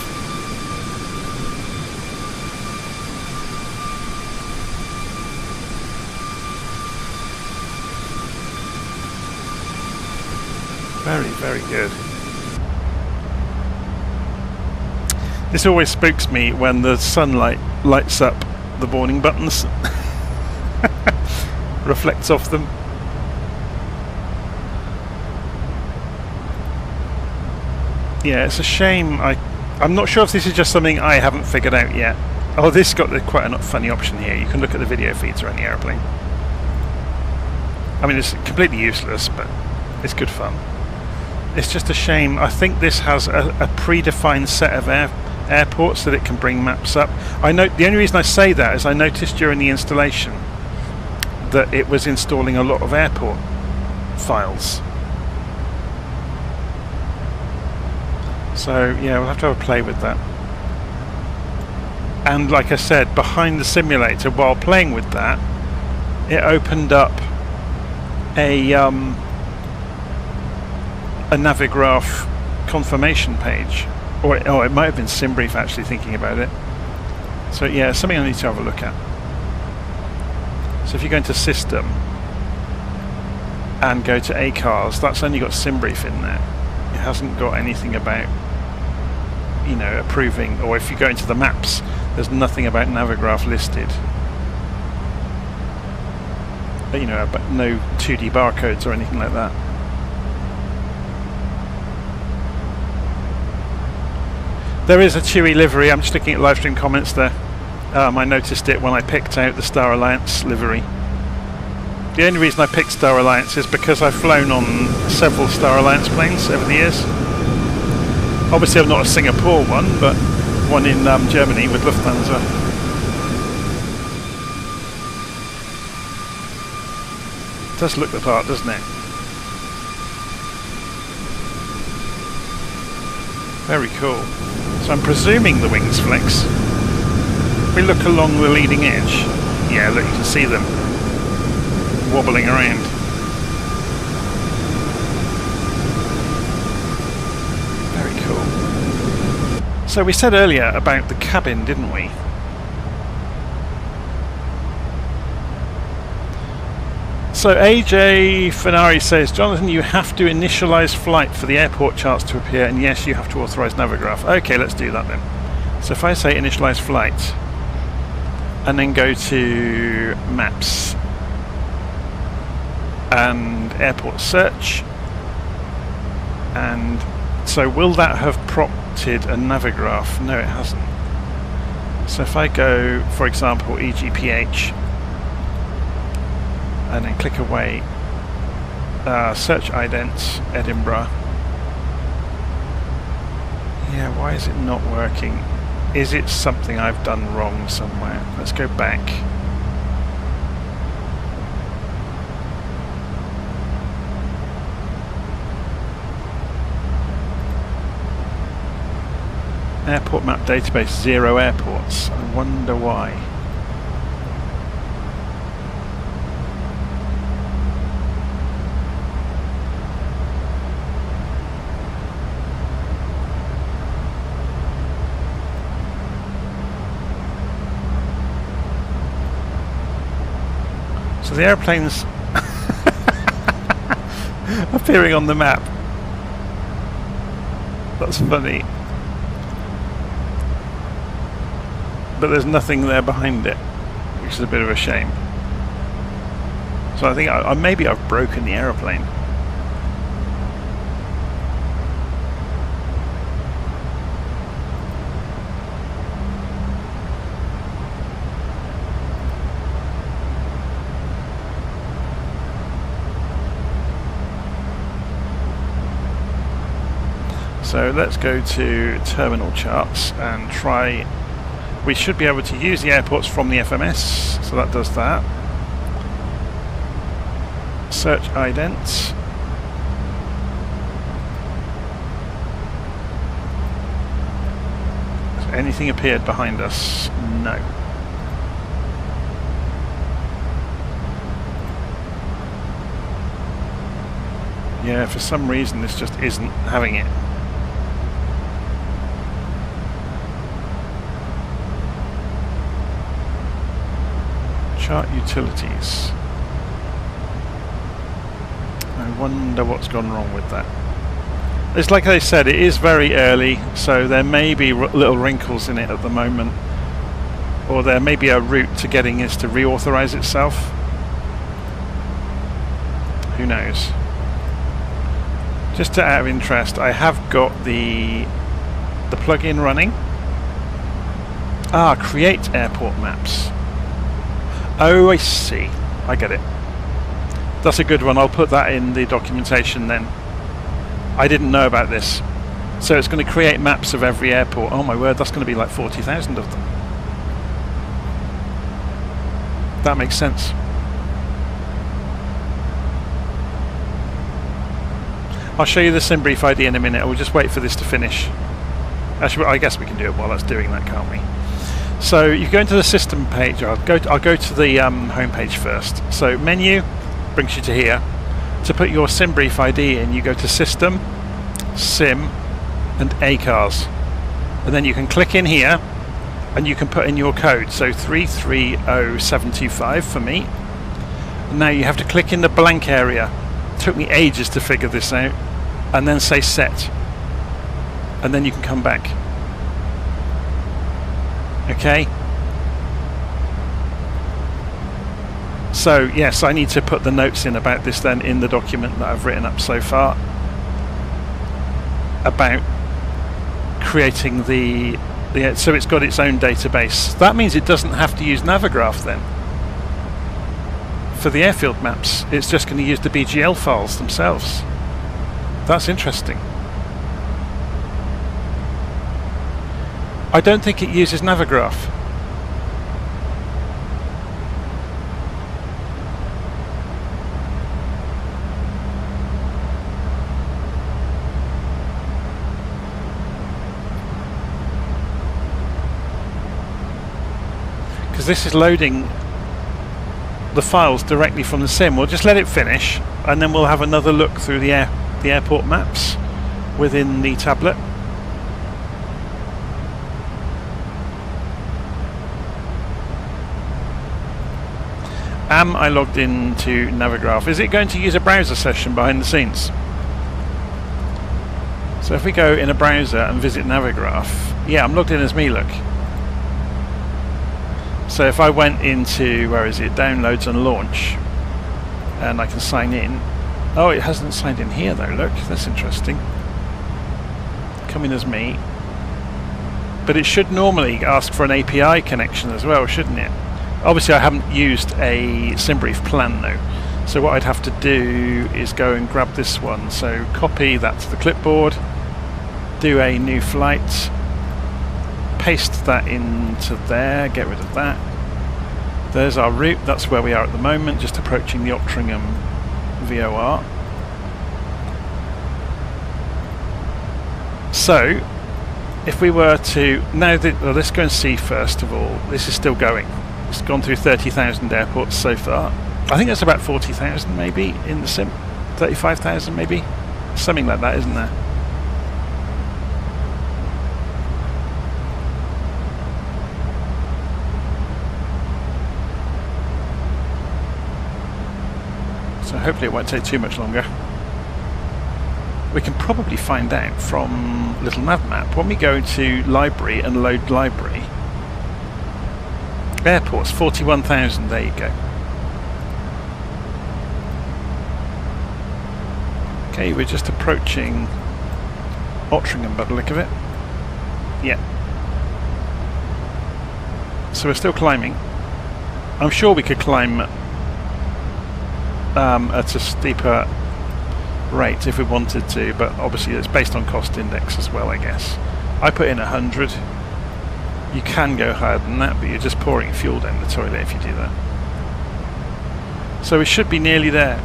Very, very good. This always spooks me when the sunlight lights up the warning buttons. Reflects off them. Yeah, it's a shame. I'm not sure if this is just something I haven't figured out yet. Oh, this got quite a funny option here. You can look at the video feeds around the airplane. I mean, it's completely useless, but it's good fun. It's just a shame. I think this has a predefined set of airports that it can bring maps up. I know the only reason I say that is I noticed during the installation that it was installing a lot of airport files. So yeah, we'll have to have a play with that. And like I said, behind the simulator, while playing with that, it opened up a Navigraph confirmation page. Or it might have been Simbrief, actually, thinking about it. So yeah, something I need to have a look at. So if you go into System and go to ACARS, that's only got Simbrief in there. It hasn't got anything about, you know, approving. Or if you go into the maps, there's nothing about Navigraph listed. You know, but no 2D barcodes or anything like that. There is a Chewy livery. I'm just looking at live stream comments there. I noticed it when I picked out the Star Alliance livery. The only reason I picked Star Alliance is because I've flown on several Star Alliance planes over the years. Obviously I'm not a Singapore one, but one in Germany with Lufthansa. It does look the part, doesn't it? Very cool. So I'm presuming the wings flex. If we look along the leading edge, yeah, look, you can see them wobbling around. Very cool. So we said earlier about the cabin, didn't we? So AJ Fenari says, Jonathan, you have to initialize flight for the airport charts to appear, and yes, you have to authorize Navigraph. Okay, let's do that then. So if I say initialize flight, and then go to maps, and airport search, and so will that have prompted a Navigraph? No, it hasn't. So if I go, for example, EGPH, and then click away, search ident Edinburgh. Yeah, why is it not working? Is it something I've done wrong somewhere? Let's go back. Airport map database, 0 airports. I wonder why. So the airplane's appearing on the map. That's funny. But there's nothing there behind it, which is a bit of a shame. So I think maybe I've broken the aeroplane. So let's go to terminal charts and try. We should be able to use the airports from the FMS, so that does that. Search ident. Has anything appeared behind us? No. Yeah, for some reason this just isn't having it. Chart utilities. I wonder what's gone wrong with that. It's like I said, it is very early, so there may be little wrinkles in it at the moment, or there may be a route to getting this to reauthorize itself. Who knows? Just out of interest, I have got the plugin running. Create airport maps. Oh, I see. I get it. That's a good one. I'll put that in the documentation then. I didn't know about this. So it's going to create maps of every airport. Oh my word, that's going to be like 40,000 of them. That makes sense. I'll show you the Simbrief ID in a minute. We'll just wait for this to finish. Actually, I guess we can do it while that's doing that, can't we? So you go into the system page. I'll go to the home page first. So menu brings you to here. To put your Simbrief ID in, you go to System, Sim, and ACARS, and then you can click in here, and you can put in your code. So 330725 for me. And now you have to click in the blank area. It took me ages to figure this out, and then say Set, and then you can come back. Okay. So yes, I need to put the notes in about this then in the document that I've written up so far about creating the so it's got its own database. That means it doesn't have to use Navigraph then. For the airfield maps, it's just going to use the BGL files themselves. That's interesting. I don't think it uses Navigraph. Because this is loading the files directly from the sim. We'll just let it finish, and then we'll have another look through the airport maps within the tablet. Am I logged into Navigraph? Is it going to use a browser session behind the scenes? So if we go in a browser and visit Navigraph, yeah, I'm logged in as me, look. So if I went into, where is it, downloads and launch, and I can sign in. Oh, it hasn't signed in here though, look, that's interesting. Come in as me. But it should normally ask for an API connection as well, shouldn't it? Obviously I haven't used a Simbrief plan though, so what I'd have to do is go and grab this one. So copy that to the clipboard, do a new flight, paste that into there, get rid of that. There's our route, that's where we are at the moment, just approaching the Ottringham VOR. So if we were to, now well, let's go and see first of all, this is still going. It's gone through 30,000 airports so far. I think that's about 40,000 maybe in the sim. 35,000 maybe? Something like that, isn't there? So hopefully it won't take too much longer. We can probably find out from LittleNavMap when we go to library and load library. Airports, 41,000, there you go. Okay, we're just approaching Ottringham by the look of it. Yeah. So we're still climbing. I'm sure we could climb at a steeper rate if we wanted to, but obviously it's based on cost index as well, I guess. I put in 100. You can go higher than that, but you're just pouring fuel down the toilet if you do that. So we should be nearly there.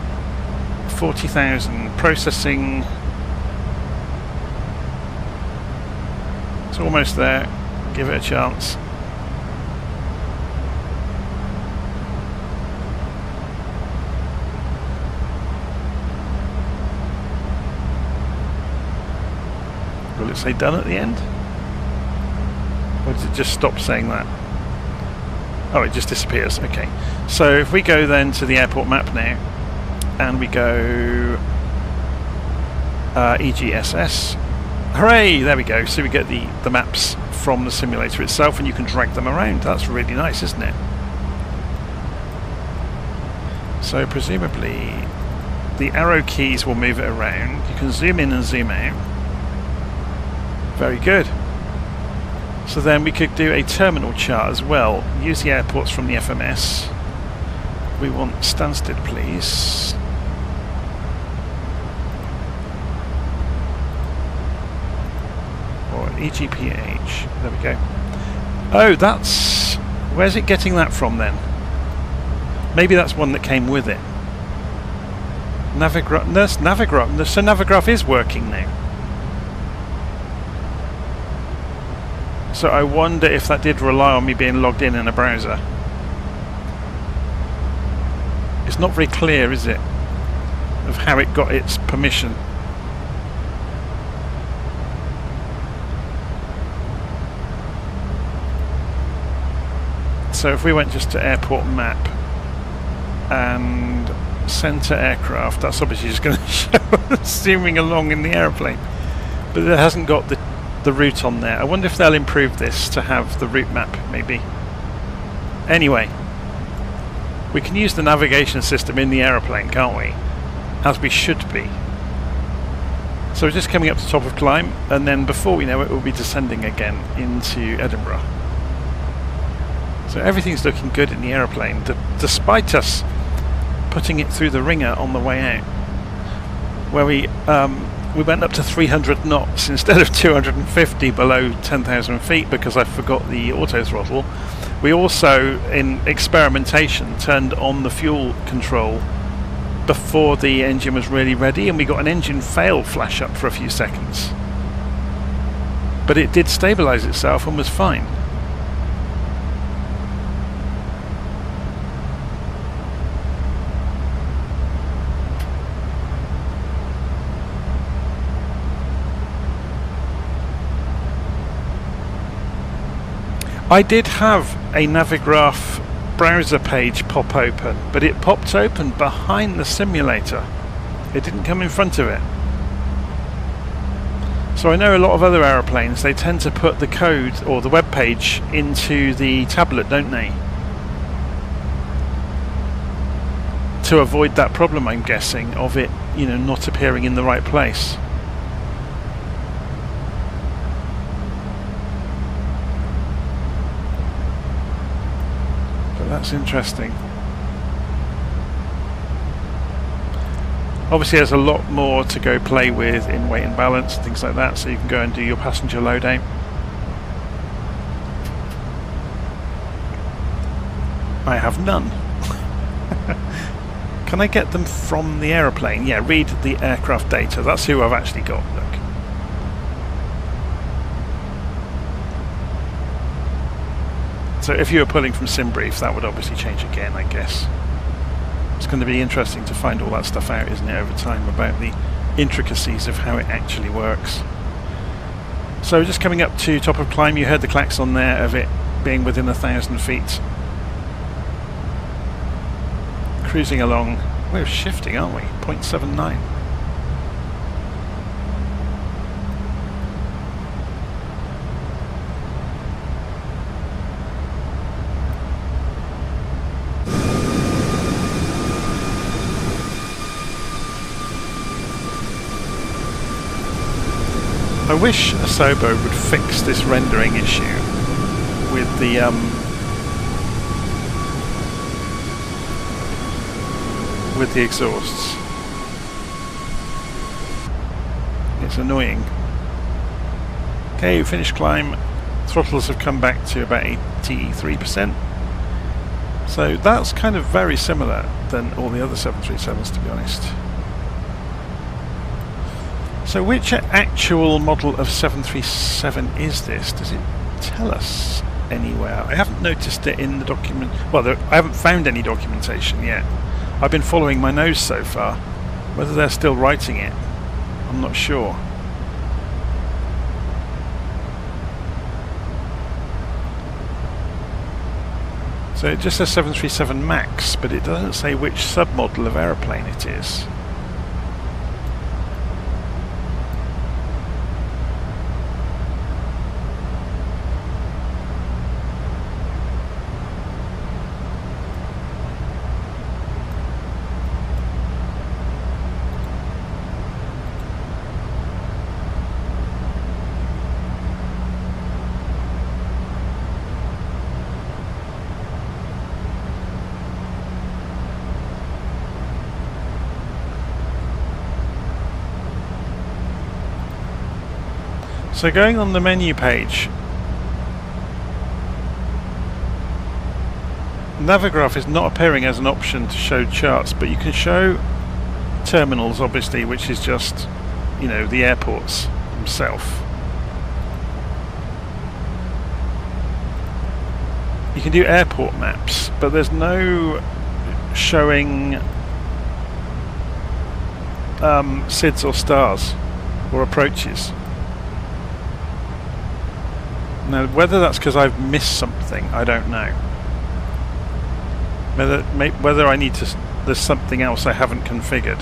40,000 processing. It's almost there. Give it a chance. Will it say done at the end? Or does it just stop saying that? Oh, it just disappears. Okay. So if we go then to the airport map now, and we go EGSS. Hooray! There we go. So we get the maps from the simulator itself, and you can drag them around. That's really nice, isn't it? So presumably the arrow keys will move it around. You can zoom in and zoom out. Very good. So then we could do a terminal chart as well. Use the airports from the FMS. We want Stansted, please. Or EGPH. There we go. Oh, that's... Where's it getting that from then? Maybe that's one that came with it. Navigraph. No, Navigraph. So Navigraph is working now. So I wonder if that did rely on me being logged in a browser. It's not very clear, is it, of how it got its permission. So if we went just to airport map and center aircraft, that's obviously just going to show us zooming along in the aeroplane, but it hasn't got the route on there. I wonder if they'll improve this to have the route map, maybe. Anyway, we can use the navigation system in the aeroplane, can't we? As we should be. So we're just coming up to the top of climb, and then before we know it, we'll be descending again into Edinburgh. So everything's looking good in the aeroplane, despite us putting it through the ringer on the way out, where we went up to 300 knots instead of 250 below 10,000 feet because I forgot the auto throttle. We also, in experimentation, turned on the fuel control before the engine was really ready, and we got an engine fail flash up for a few seconds. But it did stabilize itself and was fine. I did have a Navigraph browser page pop open, but it popped open behind the simulator. It didn't come in front of it. So I know a lot of other aeroplanes, they tend to put the code or the web page into the tablet, don't they? To avoid that problem, I'm guessing, of it, you know, not appearing in the right place. That's interesting. Obviously there's a lot more to go play with in weight and balance and things like that, so you can go and do your passenger loadout. I have none. Can I get them from the aeroplane? Yeah, read the aircraft data. That's who I've actually got, look. So if you were pulling from Simbrief, that would obviously change again, I guess. It's going to be interesting to find all that stuff out, isn't it, over time, about the intricacies of how it actually works. So just coming up to top of climb, you heard the klaxon there of it being within 1,000 feet. Cruising along. We're shifting, aren't we? 0.79. I wish Asobo would fix this rendering issue with the exhausts. It's annoying. Okay, finished climb. Throttles have come back to about 83%. So that's kind of very similar than all the other 737s, to be honest. So which actual model of 737 is this? Does it tell us anywhere? I haven't noticed it in the document. Well, I haven't found any documentation yet. I've been following my nose so far. Whether they're still writing it, I'm not sure. So it just says 737 MAX, but it doesn't say which submodel of aeroplane it is. So going on the menu page, Navigraph is not appearing as an option to show charts, but you can show terminals, obviously, which is just, you know, the airports themselves. You can do airport maps, but there's no showing SIDS or stars or approaches. Now, whether that's because I've missed something, I don't know. Whether I need to, there's something else I haven't configured.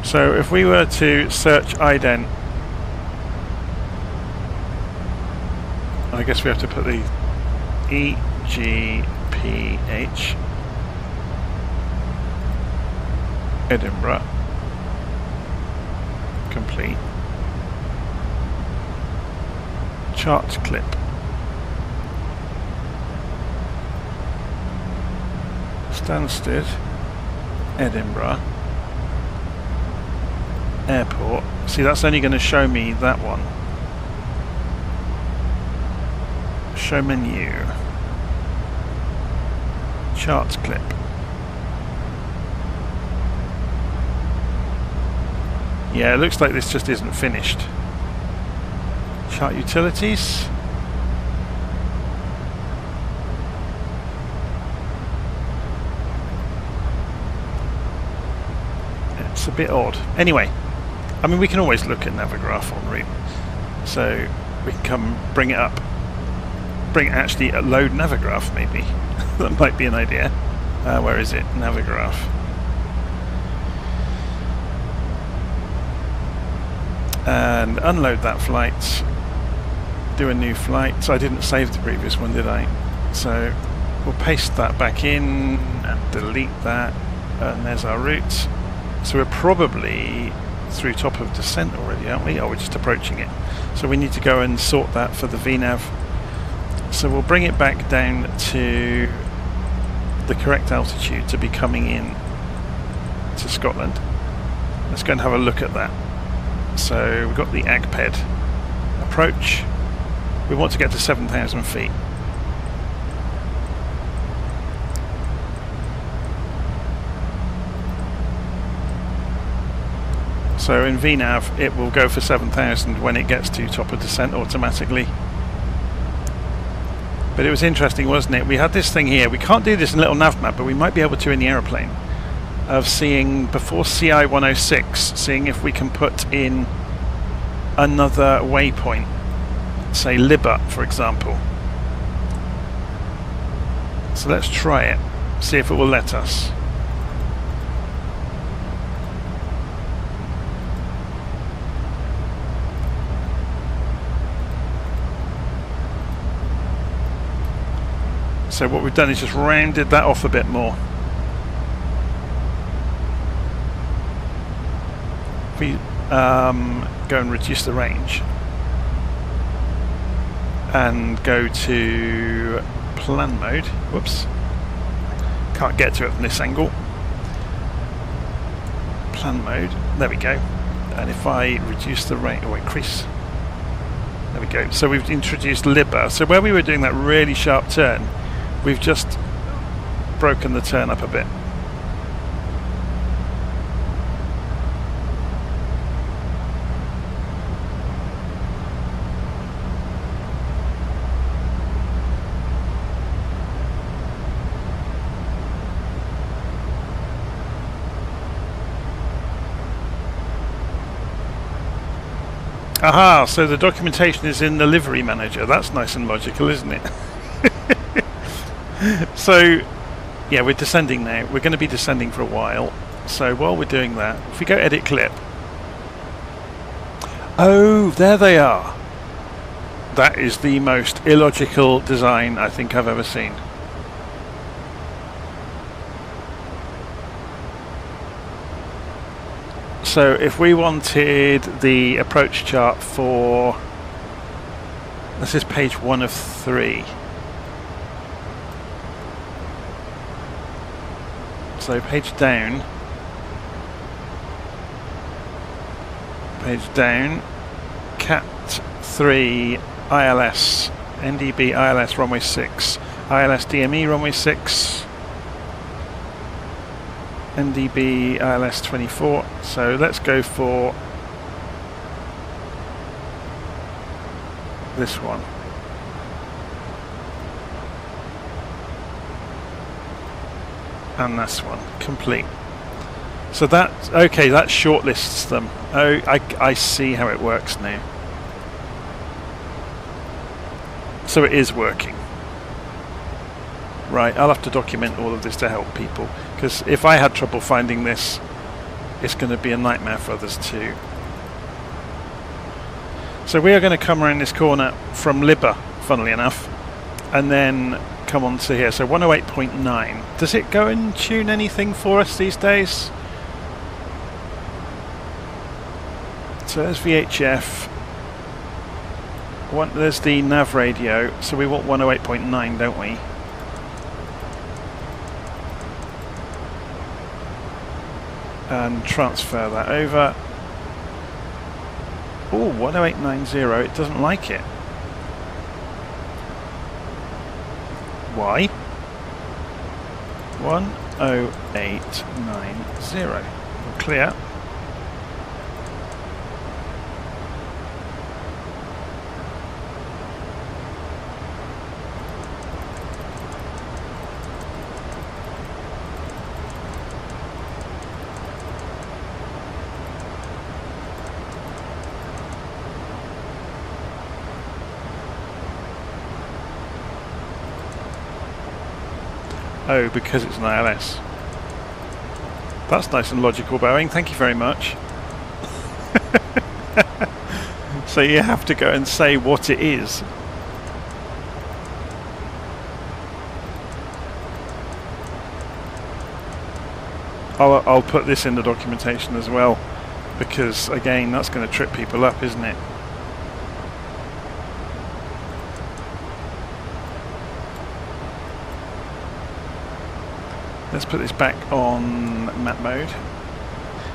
So if we were to search ident, I guess we have to put the EGPH Edinburgh complete chart clip. Stansted, Edinburgh Airport. See, that's only going to show me that one. Show menu. Charts clip. Yeah, it looks like this just isn't finished. Chart utilities. It's a bit odd. Anyway. I mean, we can always look at Navigraph en route, so we can come bring it up. Actually load Navigraph maybe. That might be an idea. Where is it? Navigraph. And unload that flight. Do a new flight. So I didn't save the previous one, did I? So we'll paste that back in and delete that. And there's our route. So we're probably through top of descent already, aren't we? Oh, we're just approaching it. So we need to go and sort that for the VNav. So we'll bring it back down to the correct altitude to be coming in to Scotland. Let's go and have a look at that. So we've got the AGPED approach. We want to get to 7,000 feet. So in VNav it will go for 7,000 when it gets to top of descent automatically. But it was interesting, wasn't it? We had this thing here. We can't do this in LittleNavMap, but we might be able to in the aeroplane. Of seeing, before CI 106, seeing if we can put in another waypoint. Say Libba, for example. So let's try it. See if it will let us. So what we've done is just rounded that off a bit more. If we go and reduce the range and go to plan mode, whoops, can't get to it from this angle. Plan mode, there we go. And if I reduce the range, or increase, there we go. So we've introduced Libba. So where we were doing that really sharp turn, we've just broken the turn up a bit. Aha, so the documentation is in the livery manager. That's nice and logical, isn't it? So, yeah, we're descending now. We're going to be descending for a while. So while we're doing that, if we go edit clip. Oh, there they are. That is the most illogical design I think I've ever seen. So if we wanted the approach chart for, this is page 1 of 3. So page down, cat 3 ILS, NDB ILS runway 6, ILS DME runway 6, NDB ILS 24. So let's go for this one. And this one, complete. So that, okay, that shortlists them. Oh, I see how it works now. So it is working. Right, I'll have to document all of this to help people, because if I had trouble finding this, it's going to be a nightmare for others too. So we are going to come around this corner from Libba, funnily enough, and then come on to here. So 108.9. Does it go and tune anything for us these days? So there's VHF. There's the nav radio. So we want 108.9, don't we? And transfer that over. Oh, 10890. It doesn't like it. Why? 10890. We'll clear. Oh, because it's an ILS. That's nice and logical, Boeing. Thank you very much. So you have to go and say what it is. I'll put this in the documentation as well, because again, that's going to trip people up, isn't it? Let's put this back on map mode.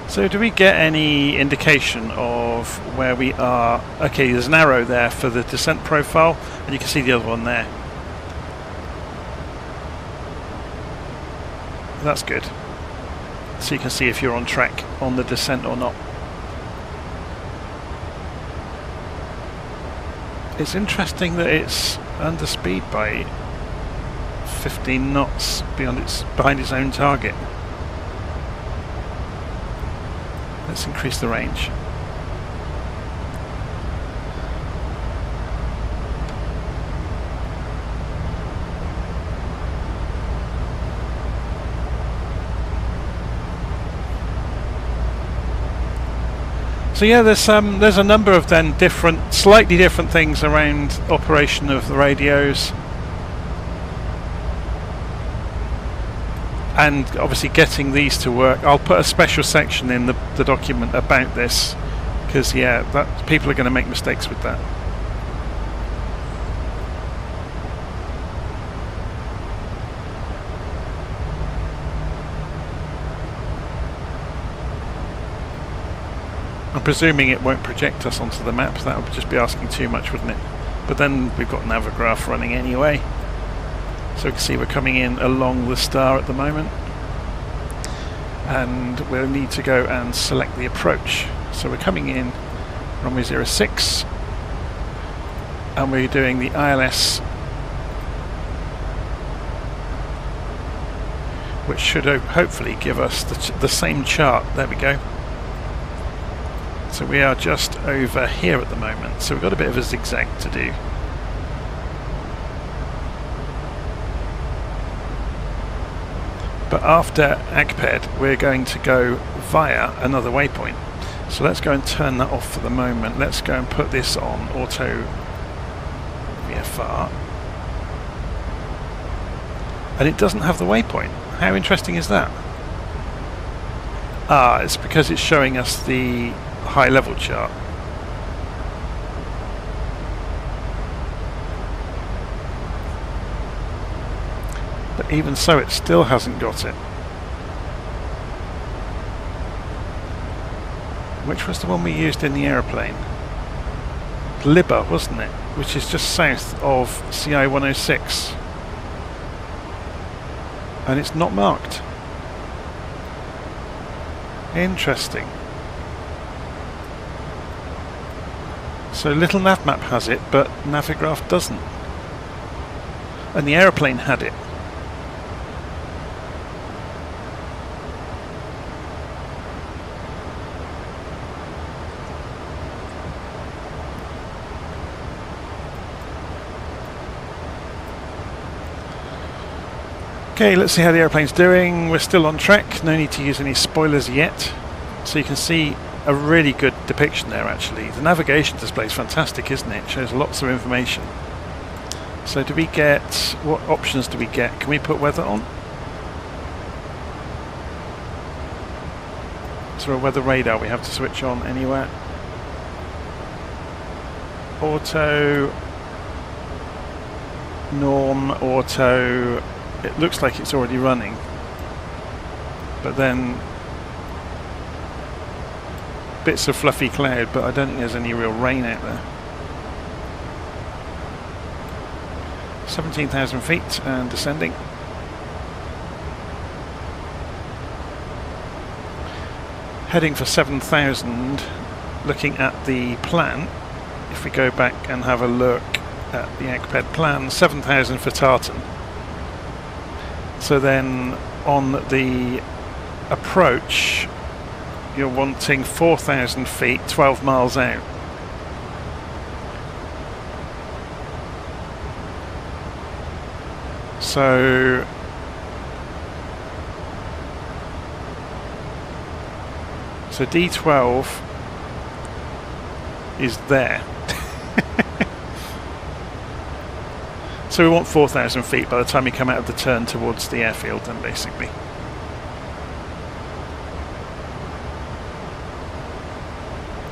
So do we get any indication of where we are? Okay, there's an arrow there for the descent profile, and you can see the other one there. That's good. So you can see if you're on track on the descent or not. It's interesting that it's under speed by 15 knots behind its own target. Let's increase the range. So yeah, there's a number of then slightly different things around operation of the radios. And obviously getting these to work. I'll put a special section in the document about this, because yeah, people are going to make mistakes with that. I'm presuming it won't project us onto the map. That would just be asking too much, wouldn't it? But then we've got Navigraph running anyway. So we can see we're coming in along the star at the moment, and we'll need to go and select the approach. So we're coming in runway 06, and we're doing the ILS, which should hopefully give us the same chart. There we go. So we are just over here at the moment, so we've got a bit of a zigzag to do. But after ACPED, we're going to go via another waypoint. So let's go and turn that off for the moment. Let's go and put this on auto VFR. And it doesn't have the waypoint. How interesting is that? Ah, it's because it's showing us the high level chart. But even so, it still hasn't got it. Which was the one we used in the aeroplane? Libba, wasn't it? Which is just south of CI 106. And it's not marked. Interesting. So LittleNavMap has it, but Navigraph doesn't. And the aeroplane had it. Okay, let's see how the airplane's doing. We're still on track, no need to use any spoilers yet. So you can see a really good depiction there actually. The navigation display is fantastic, isn't it? It shows lots of information. So do we get, what options do we get? Can we put weather on? Is there a weather radar we have to switch on anywhere? Auto, norm, auto. It looks like it's already running, but then bits of fluffy cloud, but I don't think there's any real rain out there. 17,000 feet and descending. Heading for 7,000, looking at the plan. If we go back and have a look at the ACPED plan, 7,000 for Tartan. So then on the approach, you're wanting 4,000 feet, 12 miles out. So D12 is there. So we want 4,000 feet by the time you come out of the turn towards the airfield then basically.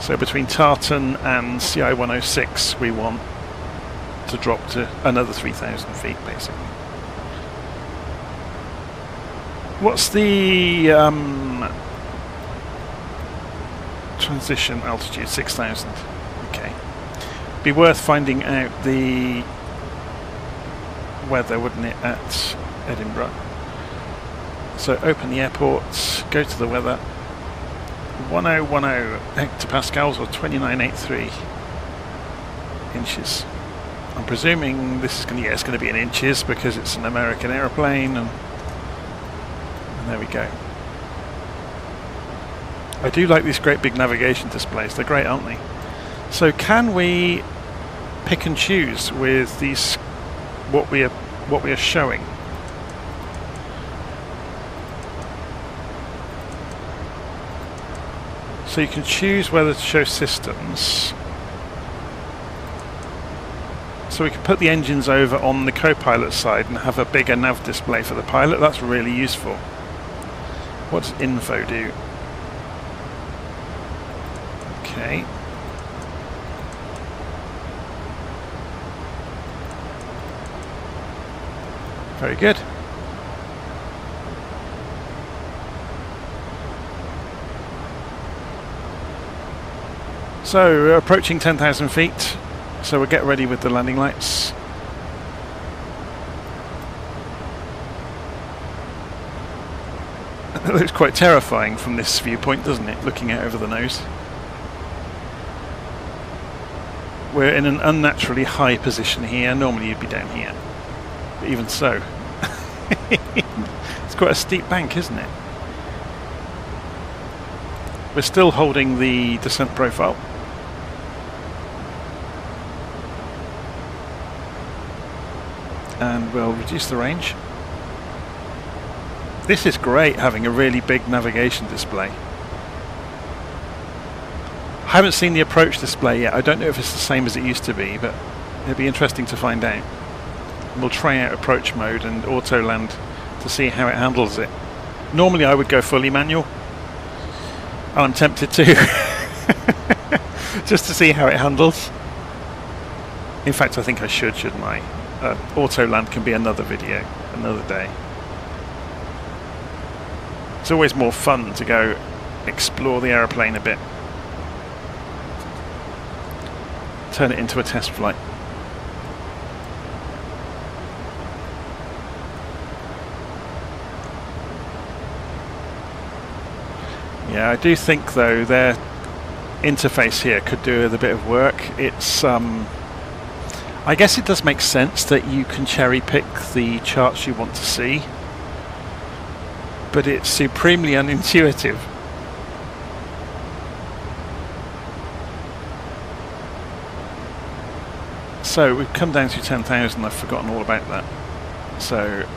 So between Tartan and CI 106 we want to drop to another 3,000 feet basically. What's the transition altitude? 6,000. Okay. Be worth finding out the weather, wouldn't it, at Edinburgh. So open the airport, go to the weather. 1010 hectopascals or 2983 inches. I'm presuming this is going to, yeah, it's going to be in inches because it's an American aeroplane, and there we go. I do like these great big navigation displays, they're great, aren't they? So can we pick and choose with these what we are showing? So you can choose whether to show systems. So we can put the engines over on the co-pilot side and have a bigger nav display for the pilot. That's really useful. What does info do? Okay. Very good. So we're approaching 10,000 feet, so we'll get ready with the landing lights. It looks quite terrifying from this viewpoint, doesn't it? Looking out over the nose. We're in an unnaturally high position here. Normally you'd be down here. But even so, it's quite a steep bank, isn't it? We're still holding the descent profile. And we'll reduce the range. This is great, having a really big navigation display. I haven't seen the approach display yet. I don't know if it's the same as it used to be, but it'd be interesting to find out. We'll try out approach mode and auto land to see how it handles it. Normally I would go fully manual, I'm tempted to. Just to see how it handles. In fact, I think I should, shouldn't I? Auto land can be another video, another day. It's always more fun to go explore the aeroplane a bit. Turn it into a test flight. Yeah, I do think though their interface here could do with a bit of work. It's I guess it does make sense that you can cherry pick the charts you want to see, but it's supremely unintuitive. So we've come down to 10,000, I've forgotten all about that. So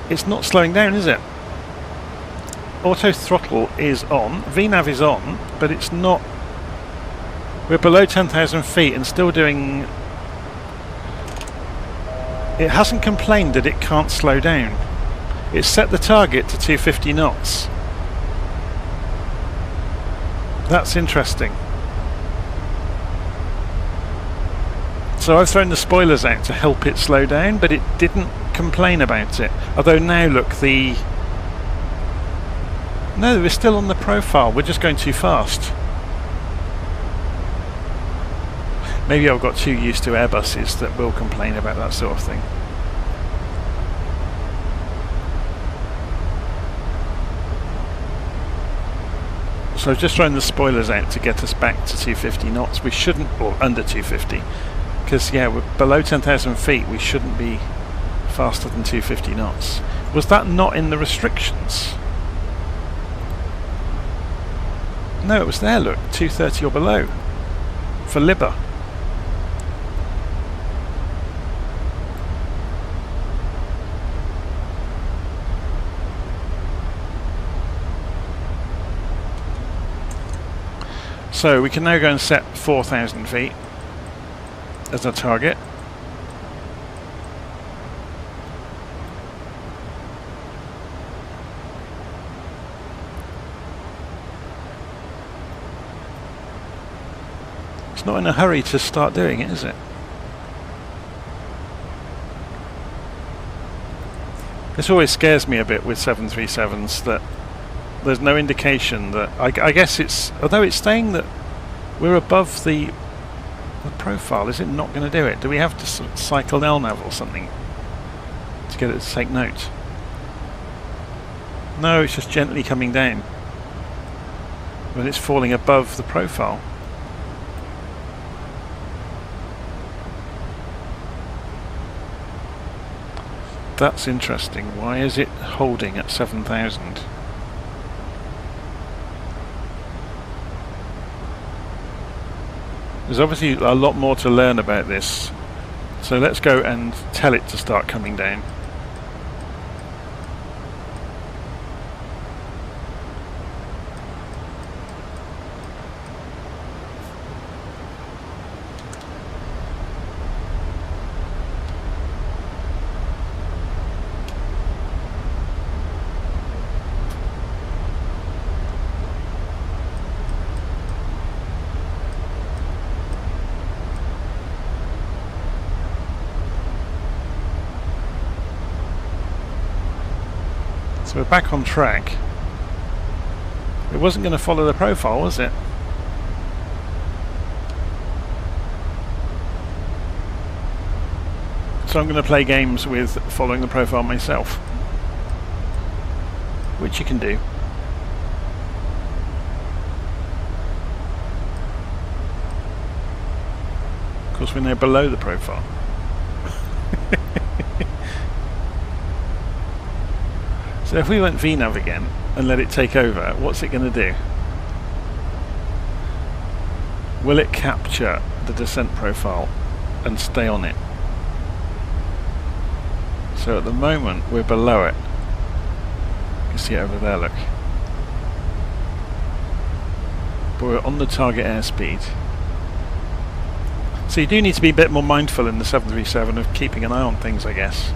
it's not slowing down, is it? Auto throttle is on, VNav is on, but it's not. We're below 10,000 feet and still doing. It hasn't complained that it can't slow down. It's set the target to 250 knots. That's interesting. So I've thrown the spoilers out to help it slow down, but it didn't complain about it. Although now look, no, we're still on the profile, we're just going too fast. Maybe I've got too used to Airbuses that will complain about that sort of thing. So I've just thrown the spoilers out to get us back to 250 knots. We shouldn't, or under 250, because yeah, we're below 10,000 feet, we shouldn't be faster than 250 knots. Was that not in the restrictions? No, it was there, look, 230 or below, for Libba. So we can now go and set 4,000 feet as a target. It's not in a hurry to start doing it, is it? This always scares me a bit with 737s, that there's no indication that, I guess it's, although it's saying that we're above the profile, is it not going to do it? Do we have to sort of cycle LNAV or something to get it to take note? No, it's just gently coming down when it's falling above the profile. That's interesting. Why is it holding at 7,000? There's obviously a lot more to learn about this, so let's go and tell it to start coming down. So we're back on track. It wasn't going to follow the profile, was it? So I'm going to play games with following the profile myself, which you can do. Of course, we're now below the profile. So if we went VNav again and let it take over, what's it going to do? Will it capture the descent profile and stay on it? So at the moment we're below it. You can see it over there, look. But we're on the target airspeed. So you do need to be a bit more mindful in the 737 of keeping an eye on things, I guess.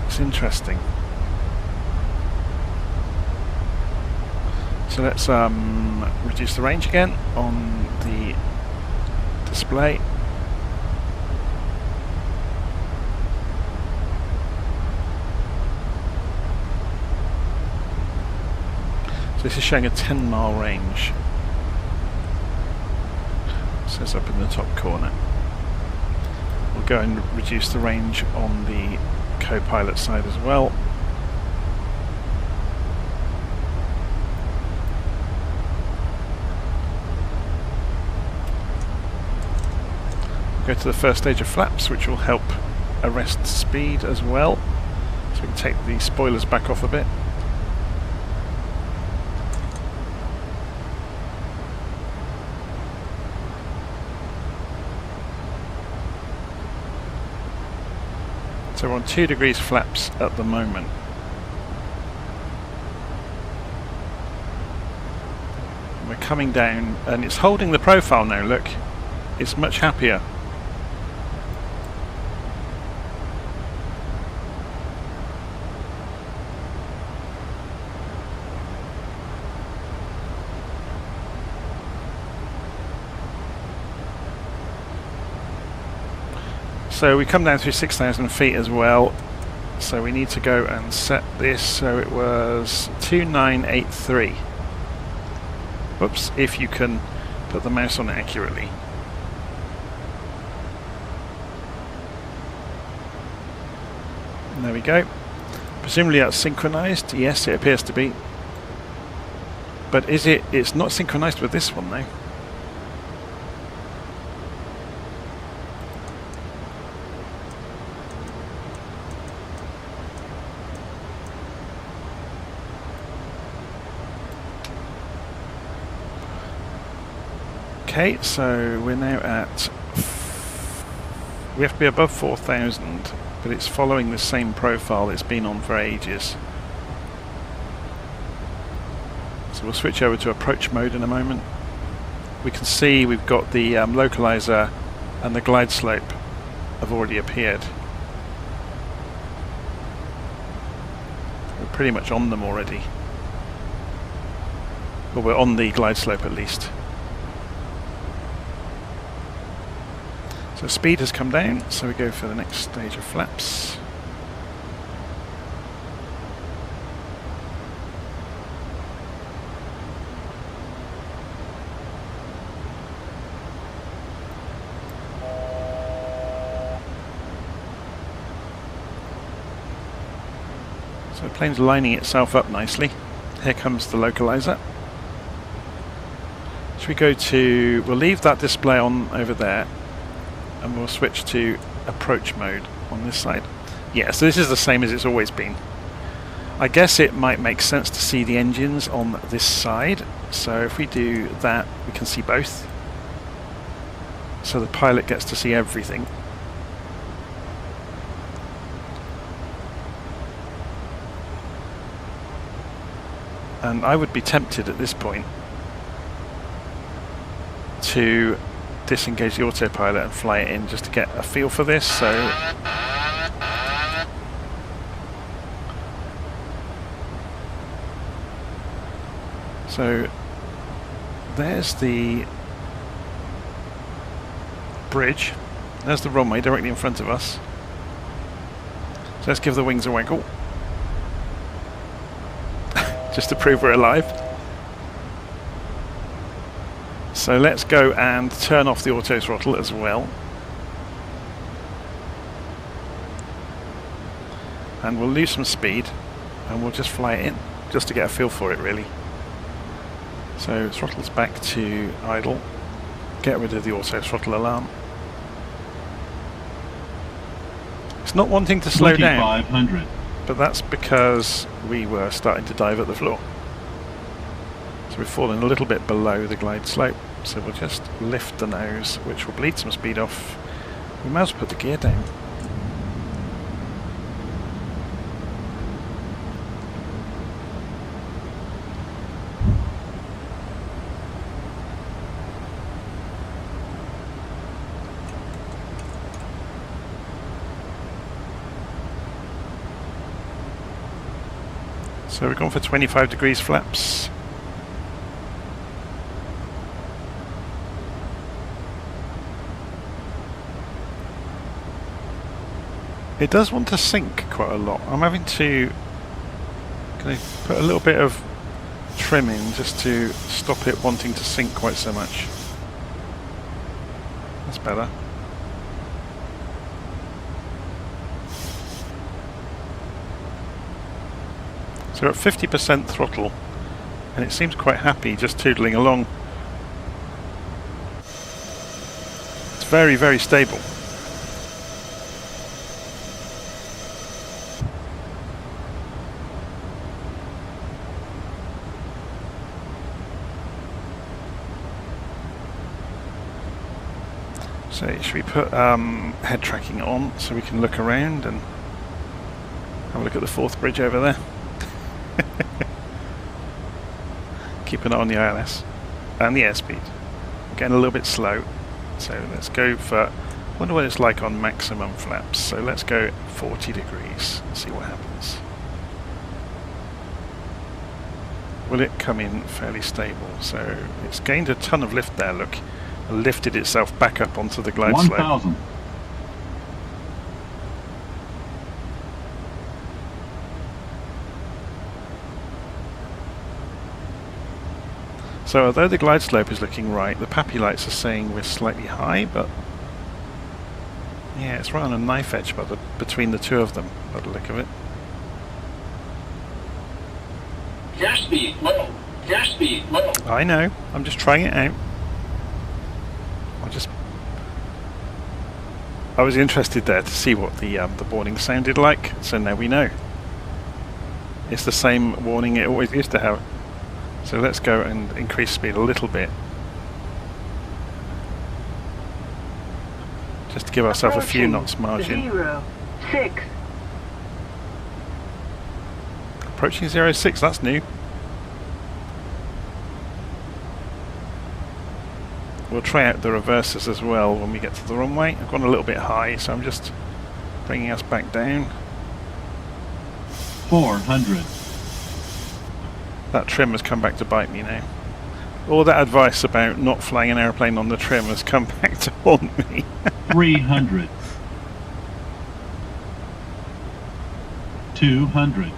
It's interesting. So let's reduce the range again on the display. So this is showing a 10-mile range. It says up in the top corner. We'll go and reduce the range on the co-pilot side as well. Go to the first stage of flaps, which will help arrest speed as well. So we can take the spoilers back off a bit. So we're on 2 degrees flaps at the moment. We're coming down and it's holding the profile now, look. It's much happier. So we come down through 6,000 feet as well, so we need to go and set this so it was 2983. Whoops, if you can put the mouse on it accurately. And there we go. Presumably that's synchronized. Yes, it appears to be. But is it? It's not synchronized with this one though. Okay, so we're now at, we have to be above 4,000, but it's following the same profile it's been on for ages. So we'll switch over to approach mode in a moment. We can see we've got the localizer and the glide slope have already appeared. We're pretty much on them already. Well, we're on the glide slope at least. So speed has come down, so we go for the next stage of flaps. So the plane's lining itself up nicely. Here comes the localizer. Should we go to, we'll leave that display on over there. And we'll switch to approach mode on this side. Yeah, so this is the same as it's always been. I guess it might make sense to see the engines on this side. So if we do that, we can see both. So the pilot gets to see everything. And I would be tempted at this point to disengage the autopilot and fly it in just to get a feel for this. So there's the bridge, there's the runway directly in front of us. So let's give the wings a waggle just to prove we're alive. So let's go and turn off the auto throttle as well. And we'll lose some speed and we'll just fly it in, just to get a feel for it really. So throttle's back to idle. Get rid of the auto throttle alarm. It's not wanting to slow down, but that's because we were starting to dive at the floor. So we've fallen a little bit below the glide slope. So we'll just lift the nose, which will bleed some speed off. We might as well put the gear down. So we're going for 25 degrees flaps. It does want to sink quite a lot. I'm having to put a little bit of trim in just to stop it wanting to sink quite so much. That's better. So we're at 50% throttle, and it seems quite happy just tootling along. It's very, very stable. So should we put head tracking on so we can look around and have a look at the fourth bridge over there? Keep an eye on the ILS and the airspeed. Getting a little bit slow, so let's go for, wonder what it's like on maximum flaps. So let's go 40 degrees and see what happens. Will it come in fairly stable? So it's gained a ton of lift there, look. Lifted itself back up onto the glide slope. 1,000. So although the glide slope is looking right, the PAPI lights are saying we're slightly high, but yeah, it's right on a knife edge between the two of them, by the look of it. Gas speed low. Gas speed low. I know, I'm just trying it out. I was interested there to see what the warning sounded like, so now we know. It's the same warning it always used to have. So let's go and increase speed a little bit. Just to give ourselves a few knots margin. 0.6. Approaching 0.6, that's new. We'll try out the reverses as well when we get to the runway. I've gone a little bit high, so I'm just bringing us back down. 400. That trim has come back to bite me now. All that advice about not flying an airplane on the trim has come back to haunt me. 300. 200.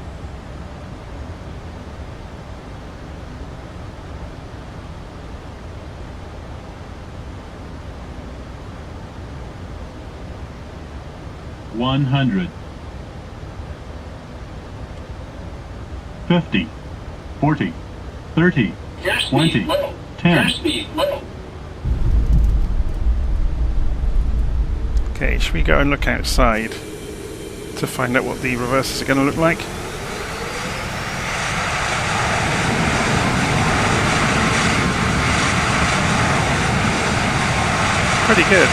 100. 50. 40. 30. Gas 20. speed low. 10. Gas speed low. Okay, should we go and look outside to find out what the reverses are going to look like? Pretty good.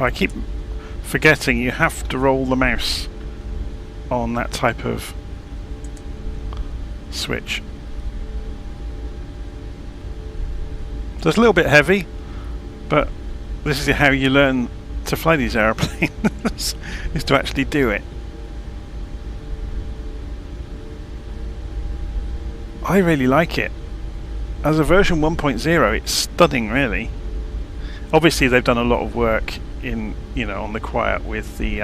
I keep forgetting you have to roll the mouse on that type of switch. So it's a little bit heavy, but this is how you learn to fly these airplanes, is to actually do it. I really like it. As a version 1.0, it's stunning, really. Obviously, they've done a lot of work in, on the quiet with the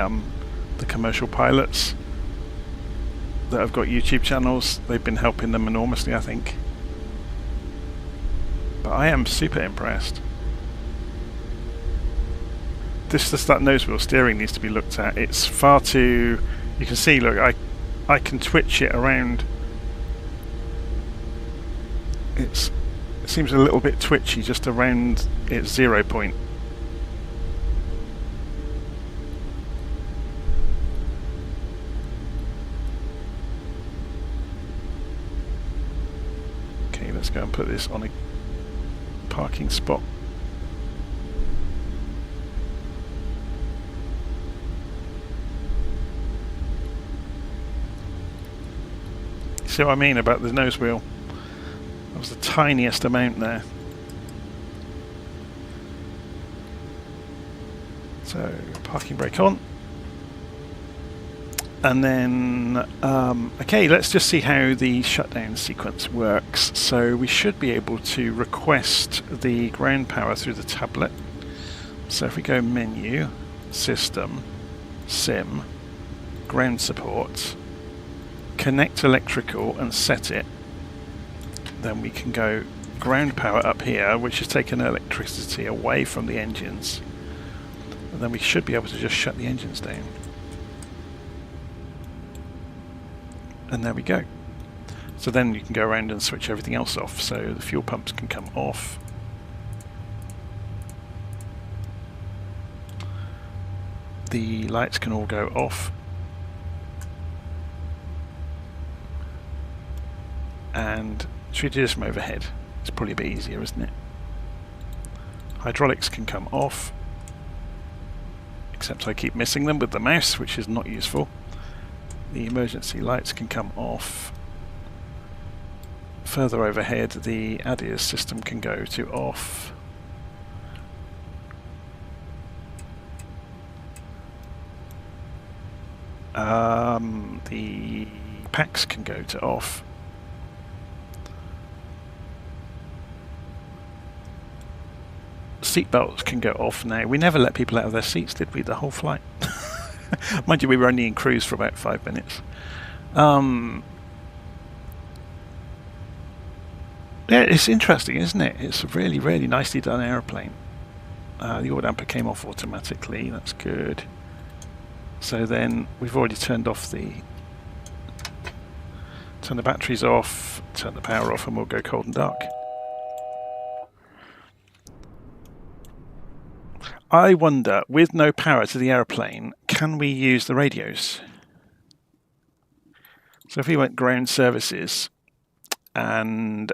commercial pilots that have got YouTube channels. They've been helping them enormously, I think. But I am super impressed. Just that nose wheel steering needs to be looked at. It's far too. You can see. Look, I can twitch it around. It seems a little bit twitchy just around its 0 point. Okay, let's go and put this on a parking spot. See what I mean about the nose wheel? That was the tiniest amount there. So parking brake on. And then, okay, let's just see how the shutdown sequence works. So we should be able to request the ground power through the tablet. So if we go menu, system, sim, ground support, connect electrical and set it, then we can go ground power up here, which has taken electricity away from the engines. And then we should be able to just shut the engines down. And there we go. So then you can go around and switch everything else off. So the fuel pumps can come off. The lights can all go off. And should we do this from overhead? It's probably a bit easier, isn't it? Hydraulics can come off. Except I keep missing them with the mouse, which is not useful. The emergency lights can come off. Further overhead, the ADIAS system can go to off. The packs can go to off. Seat belts can go off now. We never let people out of their seats, did we, the whole flight? Mind you, we were only in cruise for about 5 minutes. Yeah, it's interesting, isn't it? It's a really, really nicely done aeroplane. The oil damper came off automatically. That's good. So then we've already turned off turn the batteries off, turn the power off, and we'll go cold and dark. I wonder, with no power to the aeroplane, can we use the radios? So if we went ground services and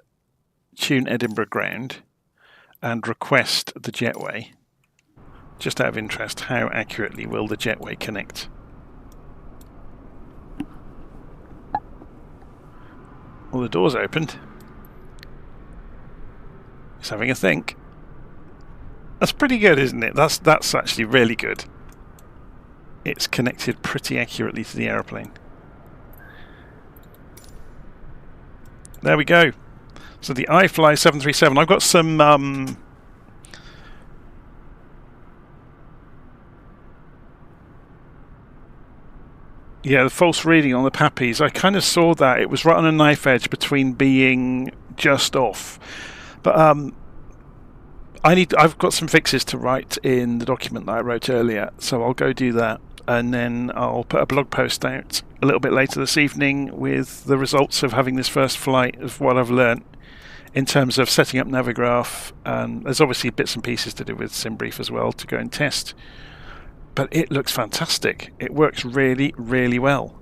tune Edinburgh ground and request the jetway, just out of interest, how accurately will the jetway connect? Well, the door's opened. It's having a think. That's pretty good, isn't it? That's actually really good. It's connected pretty accurately to the aeroplane. There we go. So the iFly 737. I've got some yeah, the false reading on the Pappies. I kind of saw that. It was right on a knife edge between being just off. But I've got some fixes to write in the document that I wrote earlier, so I'll go do that, and then I'll put a blog post out a little bit later this evening with the results of having this first flight, of what I've learnt in terms of setting up Navigraph, and there's obviously bits and pieces to do with Simbrief as well to go and test. But it looks fantastic. It works really, really well.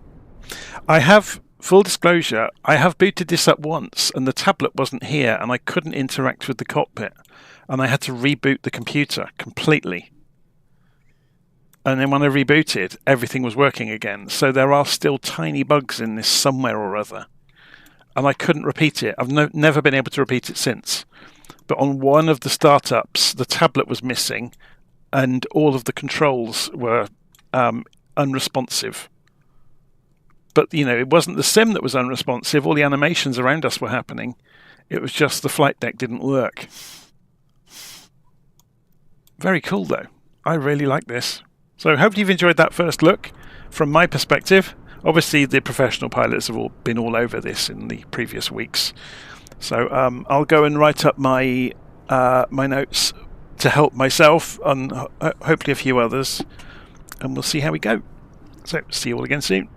I have, full disclosure, I have booted this up once and the tablet wasn't here and I couldn't interact with the cockpit. And I had to reboot the computer completely. And then when I rebooted, everything was working again. So there are still tiny bugs in this somewhere or other. And I couldn't repeat it. I've never been able to repeat it since. But on one of the startups, the tablet was missing and all of the controls were unresponsive. But, you know, it wasn't the sim that was unresponsive. All the animations around us were happening. It was just the flight deck didn't work. Very cool, though. I really like this. So hope you've enjoyed that first look. From my perspective, obviously the professional pilots have all been all over this in the previous weeks. So I'll go and write up my my notes to help myself and hopefully a few others. And we'll see how we go. So see you all again soon.